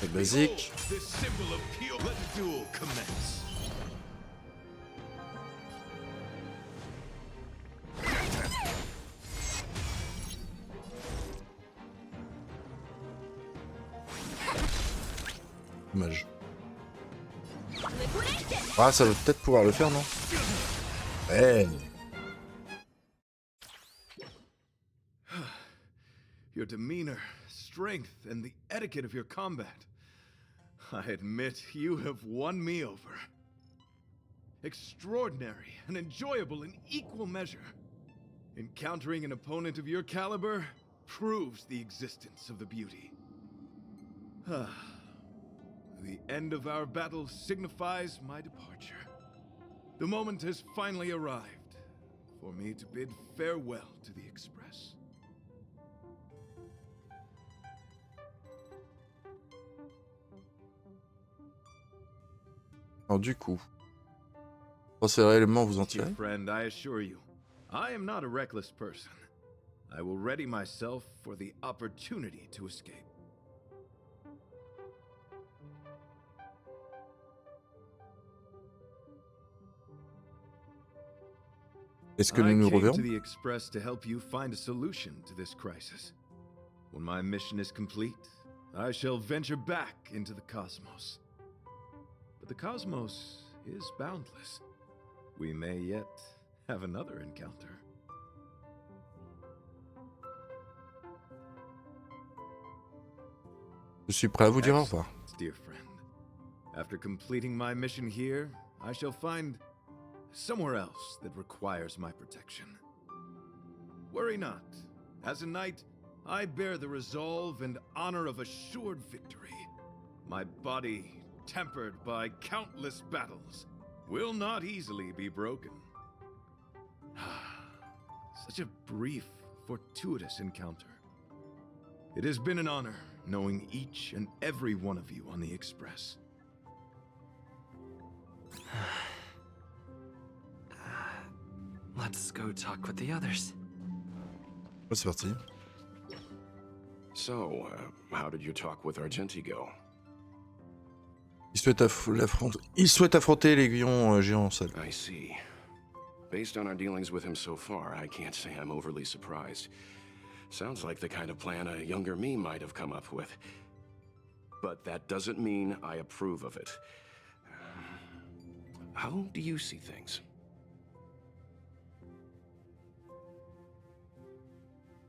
Attaque basique. This symbol of pure. Let duel commence. Dommage. Liquidation. Ah, ça va peut-être pouvoir le faire, non? Ouais. Your demeanor, strength, and the etiquette of your combat. I admit you have won me over. Extraordinary and enjoyable in equal measure. Encountering an opponent of your caliber proves the existence of the beauty. The end of our battle signifies my departure. The moment has finally arrived for me to bid farewell to the Express. Alors du coup, pensez réellement vous en Dear tirer? friend, I assure you, I am not a reckless person. I will ready myself for the opportunity to escape. Est-ce que I nous nous came reverrons? to the Express to help you find a solution to this crisis. When my mission is complete, I shall venture back into the cosmos. But the cosmos is boundless. We may yet have another encounter. Je suis prêt à vous dire au revoir. Excellent, dear friend. After completing my mission here, I shall find somewhere else that requires my protection. Worry not. As a knight, I bear the resolve and honor of assured victory. My body, tempered by countless battles, will not easily be broken. Such a brief, fortuitous encounter. It has been an honor knowing each and every one of you on the Express. Let's go talk with the others. C'est parti. So, how did your talk with Argenti go? Il souhaite affronter l'aiguillon géant seul. I see. Based on our dealings with him so far, I can't say I'm overly surprised. Sounds like the kind of plan a younger me might have come up with. But that doesn't mean I approve of it. How do you see things?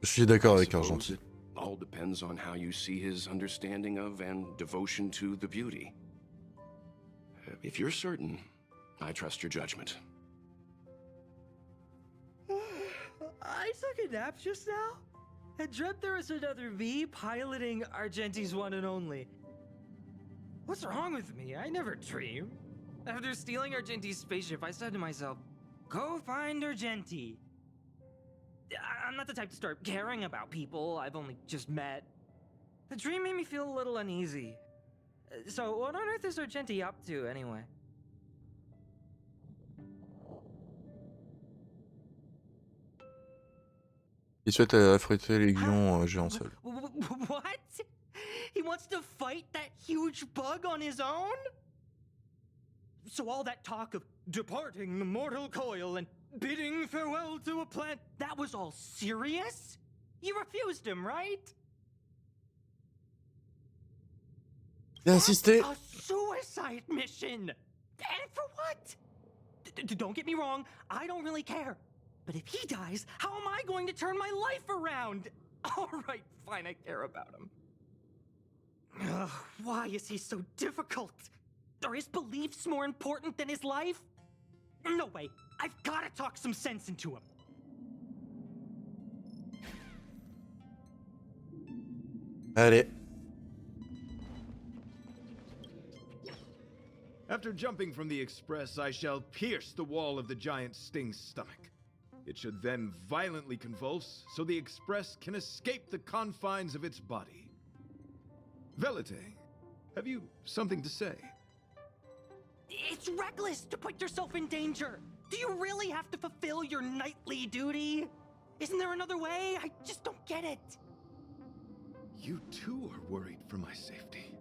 Je suis d'accord avec Argenti. All depends on how you see his understanding of and devotion to the beauty. If you're certain, I trust your judgment. I took a nap just now and dreamt there was another me piloting Argenti's one and only. What's wrong with me? I never dream. After stealing Argenti's spaceship, I said to myself, go find Argenti. I'm not the type to start caring about people I've only just met. The dream made me feel a little uneasy. So what on earth is Argenti up to, anyway? Il souhaite affronter l'aiguillon géant seul. What? He wants to fight that huge bug on his own? So all that talk of departing the mortal coil and bidding farewell to a plant, that was all serious? You refused him, right? Il a insisté. A suicide mission! And for what? Don't get me wrong, I don't really care. But if he dies, how am I going to turn my life around? Alright, fine, I care about him. Ugh, why is he so difficult? Are his beliefs more important than his life? No way, I've gotta talk some sense into him. Allez. After jumping from the express, I shall pierce the wall of the giant sting's stomach. It should then violently convulse, so the express can escape the confines of its body. Velite, have you something to say? It's reckless to put yourself in danger. Do you really have to fulfill your nightly duty? Isn't there another way? I just don't get it. You too are worried for my safety.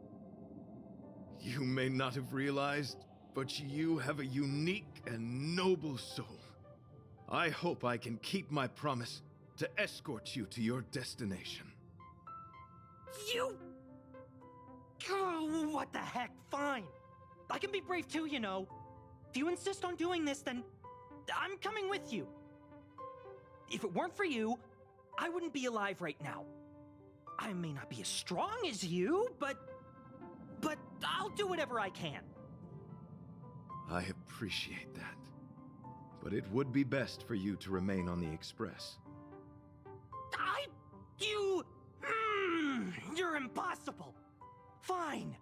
You may not have realized, but you have a unique and noble soul. I hope I can keep my promise to escort you to your destination. You... Oh, what the heck? Fine. I can be brave too, you know. If you insist on doing this, then I'm coming with you. If it weren't for you, I wouldn't be alive right now. I may not be as strong as you, but I'll do whatever I can. I appreciate that. But it would be best for you to remain on the Express. You're impossible. Fine.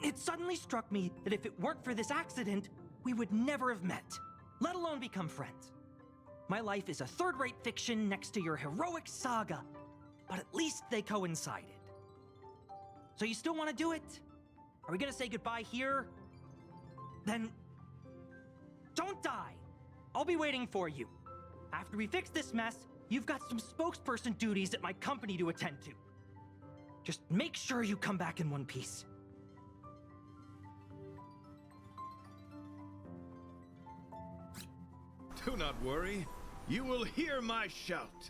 It suddenly struck me that if it weren't for this accident, we would never have met, let alone become friends. My life is a third-rate fiction next to your heroic saga, but at least they coincided. So you still want to do it? Are we gonna say goodbye here? Then don't die. I'll be waiting for you. After we fix this mess, you've got some spokesperson duties at my company to attend to. Just make sure you come back in one piece. Do not worry. You will hear my shout.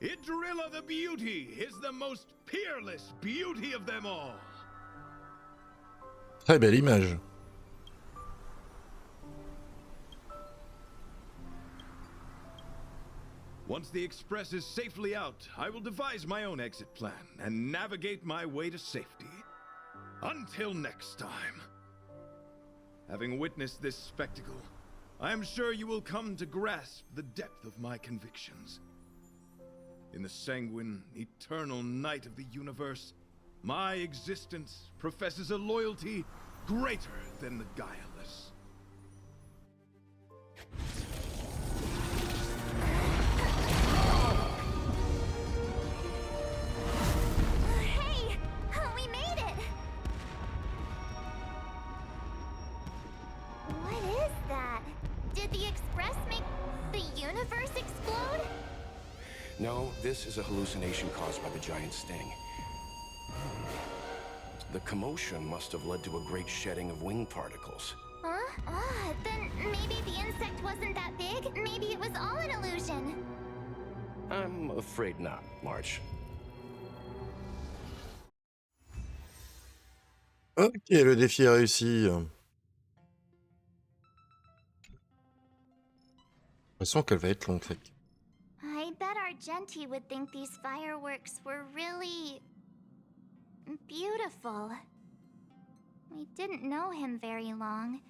Idrilla the Beauty is the most peerless beauty of them all. Très belle image. Once the Express is safely out, I will devise my own exit plan and navigate my way to safety. Until next time. Having witnessed this spectacle, I am sure you will come to grasp the depth of my convictions. In the sanguine, eternal night of the universe, my existence professes a loyalty greater than the guileless. Hey! We made it! What is that? Did the Express make the universe explode? No, this is a hallucination caused by the giant sting. The commotion must have led to a great shedding of wing particles. Huh? Then maybe the insect wasn't that big? Maybe it was all an illusion. I'm afraid not, March. Ok, le défi est réussi. De toute façon, qu'elle va être longue, cette. I bet Argenti would think these fireworks were really beautiful. We didn't know him very long,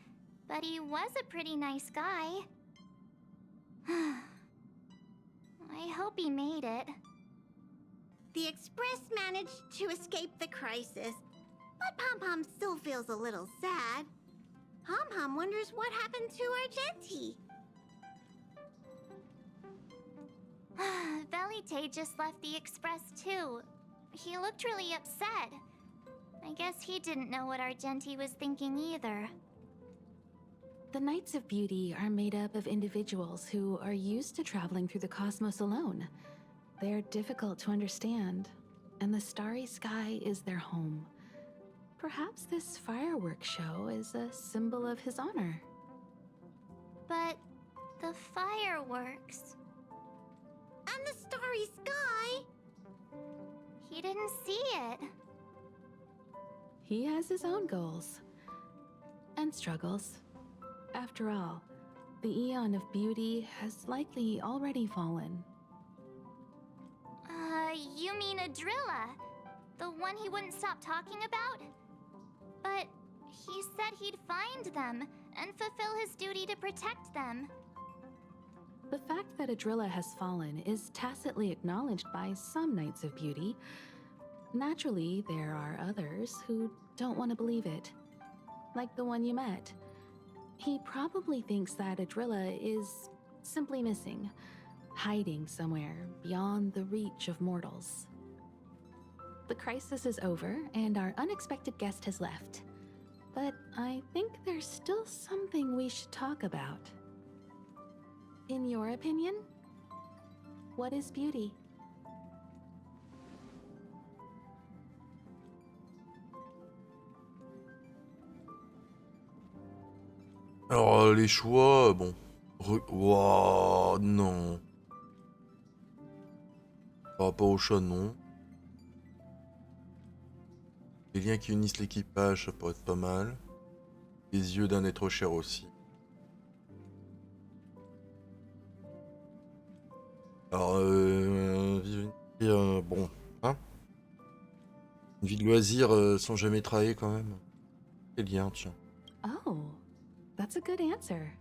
but he was a pretty nice guy. I hope he made it. The Express managed to escape the crisis, but Pom Pom still feels a little sad. Pom Pom wonders what happened to Argenti. Velite just left the Express too. He looked really upset. I guess he didn't know what Argenti was thinking either. The Knights of Beauty are made up of individuals who are used to traveling through the cosmos alone. They're difficult to understand, and the starry sky is their home. Perhaps this fireworks show is a symbol of his honor. But the fireworks... And the starry sky! He didn't see it. He has his own goals and struggles. After all, the Eon of Beauty has likely already fallen. You mean Adrilla? The one he wouldn't stop talking about? But he said he'd find them and fulfill his duty to protect them. The fact that Adrilla has fallen is tacitly acknowledged by some Knights of Beauty. Naturally, there are others who don't want to believe it. Like the one you met. He probably thinks that Adrilla is simply missing, hiding somewhere beyond the reach of mortals. The crisis is over, and our unexpected guest has left. But I think there's still something we should talk about. In your opinion, what is beauty? Alors, les choix, bon. Wouah, non. Par rapport au choix, non. Les liens qui unissent l'équipage, ça pourrait être pas mal. Les yeux d'un être cher aussi. Alors, bon, hein. Une vie de loisir sans jamais travailler quand même. Quel lien, tiens. Oh, that's a good answer.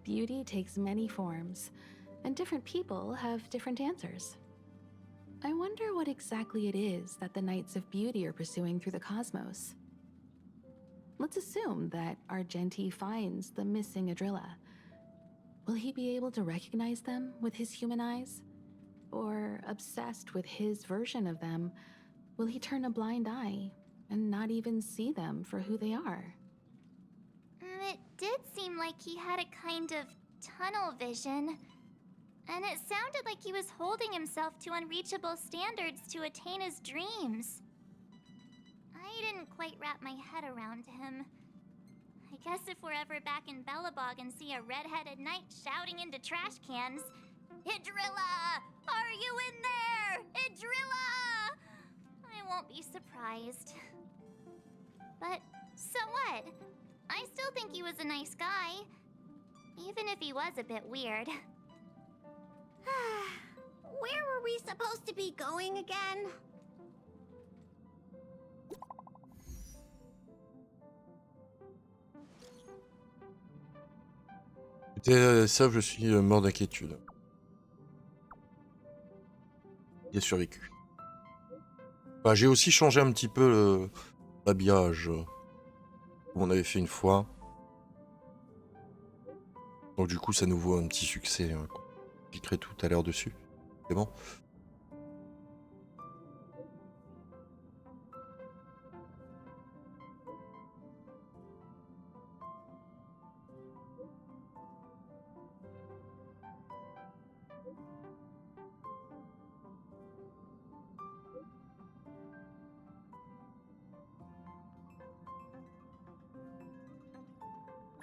Beauty takes many forms, and different people have different answers. I wonder what exactly it is that the Knights of Beauty are pursuing through the cosmos. Let's assume that Argenti finds the missing Adrilla. Will he be able to recognize them with his human eyes? Or, obsessed with his version of them, will he turn a blind eye and not even see them for who they are? It did seem like he had a kind of tunnel vision. And it sounded like he was holding himself to unreachable standards to attain his dreams. I didn't quite wrap my head around him. I guess if we're ever back in Belobog and see a red-headed knight shouting into trash cans, "Idrilla! Are you in there? Idrilla!" I won't be surprised. But so what? I still think he was a nice guy, even if he was a bit weird. Where were we supposed to be going again? Écoutez, ça, je suis mort d'inquiétude. Il a survécu. Bah, j'ai aussi changé un petit peu l'habillage qu'on avait fait une fois. Donc du coup, ça nous vaut un petit succès. Hein, je cliquerai tout à l'heure dessus. C'est bon.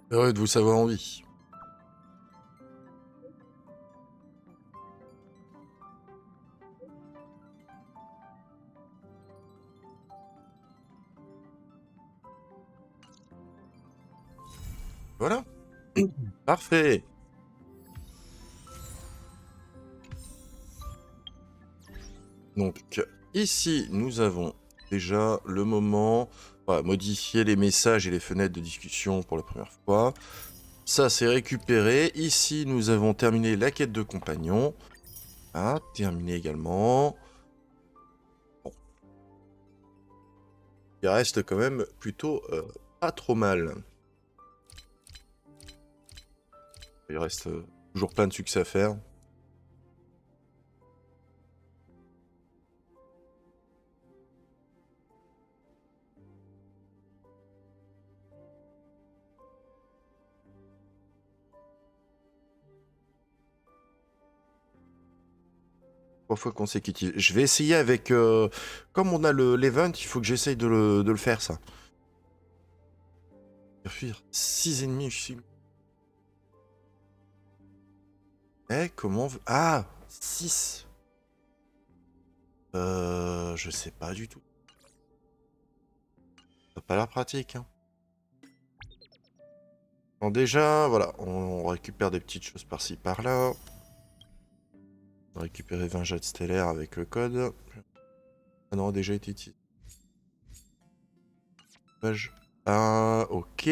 Heureux de vous savoir en vie. Voilà. Parfait. Donc, ici, nous avons déjà le moment. Voilà, modifier les messages et les fenêtres de discussion pour la première fois. Ça, c'est récupéré. Ici, nous avons terminé la quête de compagnon. Ah, terminé également. Bon. Il reste quand même plutôt pas trop mal. Il reste toujours plein de succès à faire. Trois fois consécutives. Je vais essayer avec... comme on a l'event, il faut que j'essaye de le faire, ça. Fuir. 6 ennemis. 6... Eh, comment... Ah 6. Je sais pas du tout. Ça n'a pas l'air pratique, hein. Bon, déjà, voilà, on récupère des petites choses par-ci, par-là. On a récupéré 20 jets stellaires avec le code. Ah non, déjà été utilisé. Page 1, ok.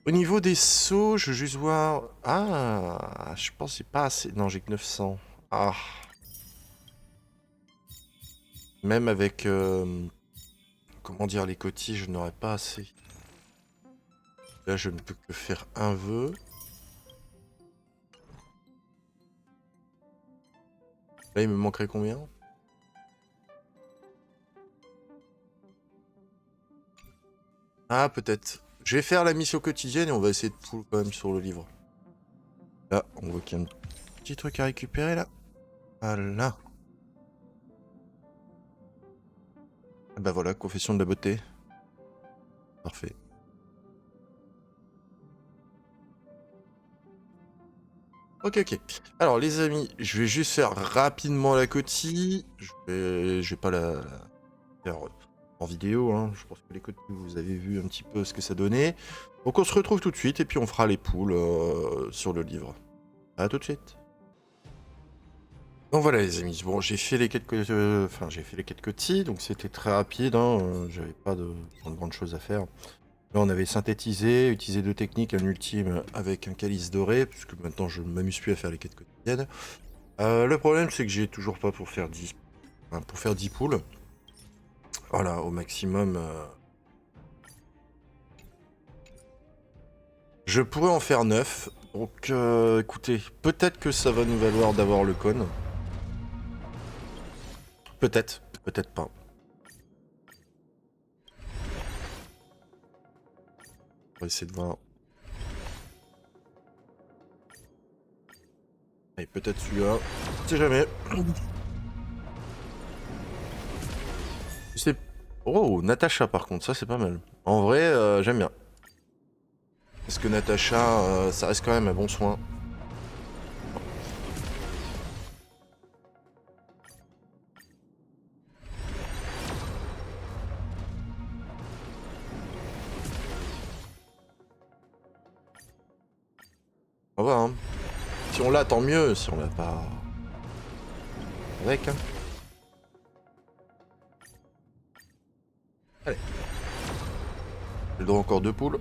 Au niveau des sauts, je veux juste voir... Ah, je pense que c'est pas assez... Non, j'ai que 900. Ah. Même avec... comment dire, les cotilles, je n'aurais pas assez. Là, je ne peux que faire un vœu. Là, il me manquerait combien? Ah, peut-être. Je vais faire la mission quotidienne et on va essayer de pull quand même sur le livre. Là, on voit qu'il y a un petit truc à récupérer, là. Voilà. Ah bah voilà, confession de la beauté. Parfait. Ok, ok. Alors, les amis, je vais juste faire rapidement la cotille. Je vais pas la faire en vidéo, hein. Je pense que les cotilles, vous avez vu un petit peu ce que ça donnait. Donc, on se retrouve tout de suite et puis on fera les poules sur le livre. À tout de suite. Donc voilà les amis, bon j'ai fait les quelques cotilles, donc c'était très rapide, hein, j'avais pas de grandes choses à faire. Là on avait synthétisé, utilisé deux techniques, un ultime avec un calice doré, puisque maintenant je m'amuse plus à faire les quêtes quotidiennes. Le problème c'est que j'ai toujours pas pour faire 10, enfin, pour faire 10 poules. Voilà, au maximum. Je pourrais en faire 9, donc écoutez, peut-être que ça va nous valoir d'avoir le cône. Peut-être, peut-être pas. On va essayer de voir. Allez, peut-être celui-là. On sait jamais. C'est... Oh, Natacha par contre, ça c'est pas mal. En vrai, j'aime bien. Parce que Natacha, ça reste quand même un bon soin. On va voir, hein. Si on l'a, tant mieux. Si on l'a pas... Avec, hein. Allez. J'ai le droit encore 2 poules.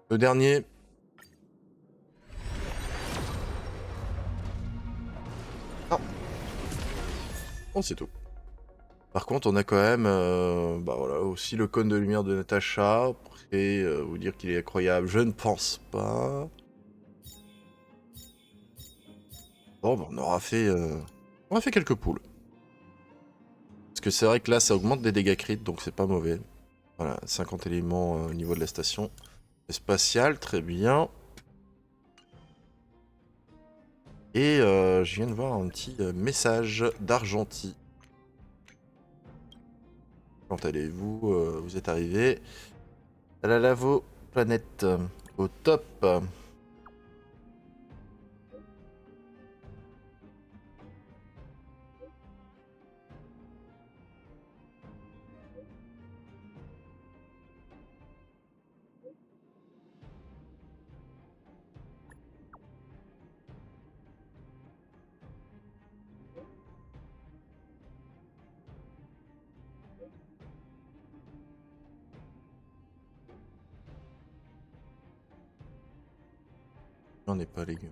Le dernier. Ah. Oh, c'est tout. Par contre, on a quand même bah voilà, aussi le cône de lumière de Natacha. Après, vous dire qu'il est incroyable, je ne pense pas. Bon, bah, on aura fait quelques poules. Parce que c'est vrai que là, ça augmente des dégâts crits, donc c'est pas mauvais. Voilà, 50 éléments au niveau de la station spatiale, très bien. Et je viens de voir un petit message d'Argentie. Quand allez-vous vous êtes arrivé. À la lavo planète. Au top. J'en ai pas, les gars.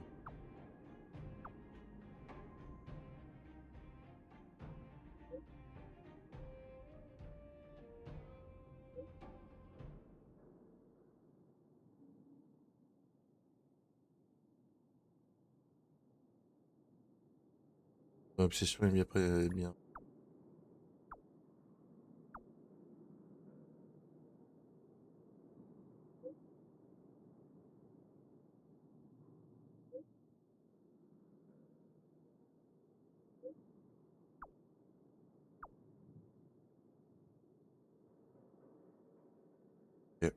L'obsession est bien après, bien. Ok.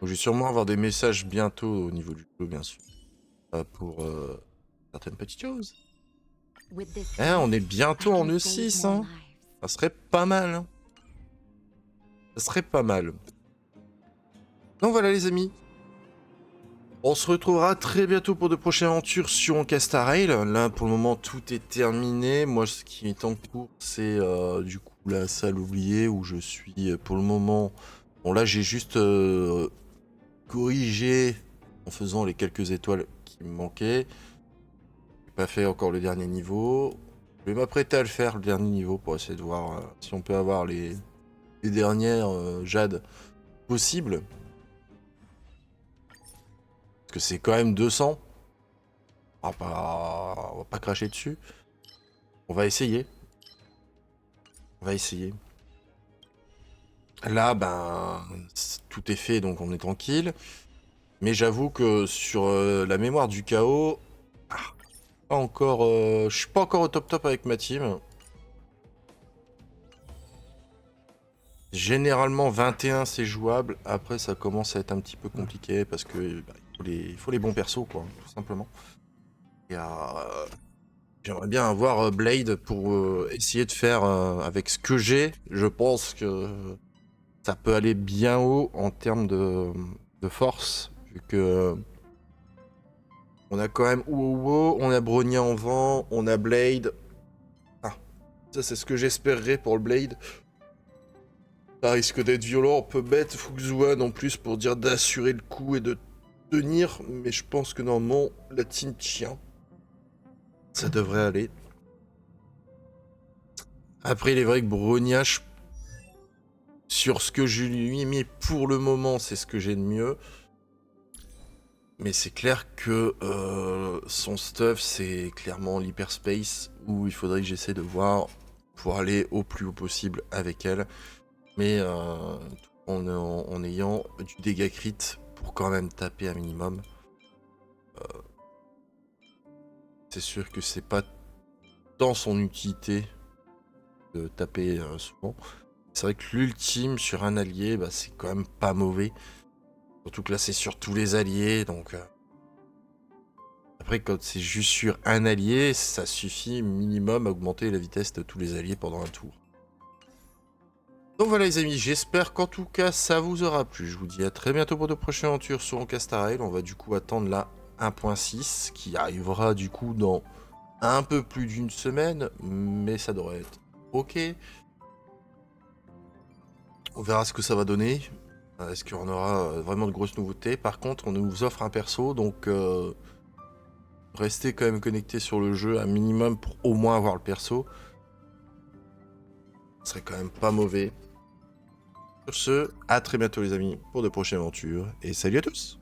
Je vais sûrement avoir des messages bientôt au niveau du jeu, bien sûr. Pour certaines petites choses. On est bientôt en E6, hein. Ça serait pas mal. Hein. Ça serait pas mal. Donc voilà les amis. On se retrouvera très bientôt pour de prochaines aventures sur HONKAI STAR RAIL. Là pour le moment tout est terminé. Moi ce qui est en cours c'est du coup la salle oubliée où je suis pour le moment. Bon là j'ai juste corrigé en faisant les quelques étoiles qui me manquaient. J'ai pas fait encore le dernier niveau. Je vais m'apprêter à le faire le dernier niveau pour essayer de voir si on peut avoir les dernières jades possibles. Parce que c'est quand même 200. On va pas cracher dessus. On va essayer. On va essayer. Là, ben, tout est fait, donc on est tranquille. Mais j'avoue que sur la mémoire du chaos, pas encore, je suis pas encore au top avec ma team. Généralement 21 c'est jouable. Après ça commence à être un petit peu compliqué parce que bah, il faut les bons persos quoi, tout simplement. Et j'aimerais bien avoir Blade pour essayer de faire avec ce que j'ai. Je pense que ça peut aller bien haut en termes de force, vu que on a quand même Ouo, on a Bronya en vent, on a Blade. Ah, ça c'est ce que j'espérerais pour le Blade. Ça risque d'être violent, on peut mettre Fuxuan en plus pour dire d'assurer le coup et de tenir, mais je pense que normalement la team tient. Ça devrait aller. Après il est vrai que Bronya, sur ce que je lui ai mis pour le moment, c'est ce que j'ai de mieux. Mais c'est clair que son stuff, c'est clairement l'hyperspace où il faudrait que j'essaie de voir pour aller au plus haut possible avec elle. Mais en ayant du dégât crit pour quand même taper un minimum. C'est sûr que c'est pas dans son utilité de taper souvent. C'est vrai que l'ultime sur un allié, bah, c'est quand même pas mauvais. Surtout que là c'est sur tous les alliés, donc... Après quand c'est juste sur un allié, ça suffit minimum à augmenter la vitesse de tous les alliés pendant un tour. Donc voilà les amis, j'espère qu'en tout cas ça vous aura plu. Je vous dis à très bientôt pour de prochaines aventures sur HONKAI STAR RAIL. On va du coup attendre la 1.6 qui arrivera du coup dans un peu plus d'une semaine, mais ça devrait être ok. On verra ce que ça va donner. Est-ce qu'on aura vraiment de grosses nouveautés? Par contre, on nous offre un perso, donc restez quand même connecté sur le jeu un minimum pour au moins avoir le perso. Ce serait quand même pas mauvais. Sur ce, à très bientôt les amis pour de prochaines aventures et salut à tous!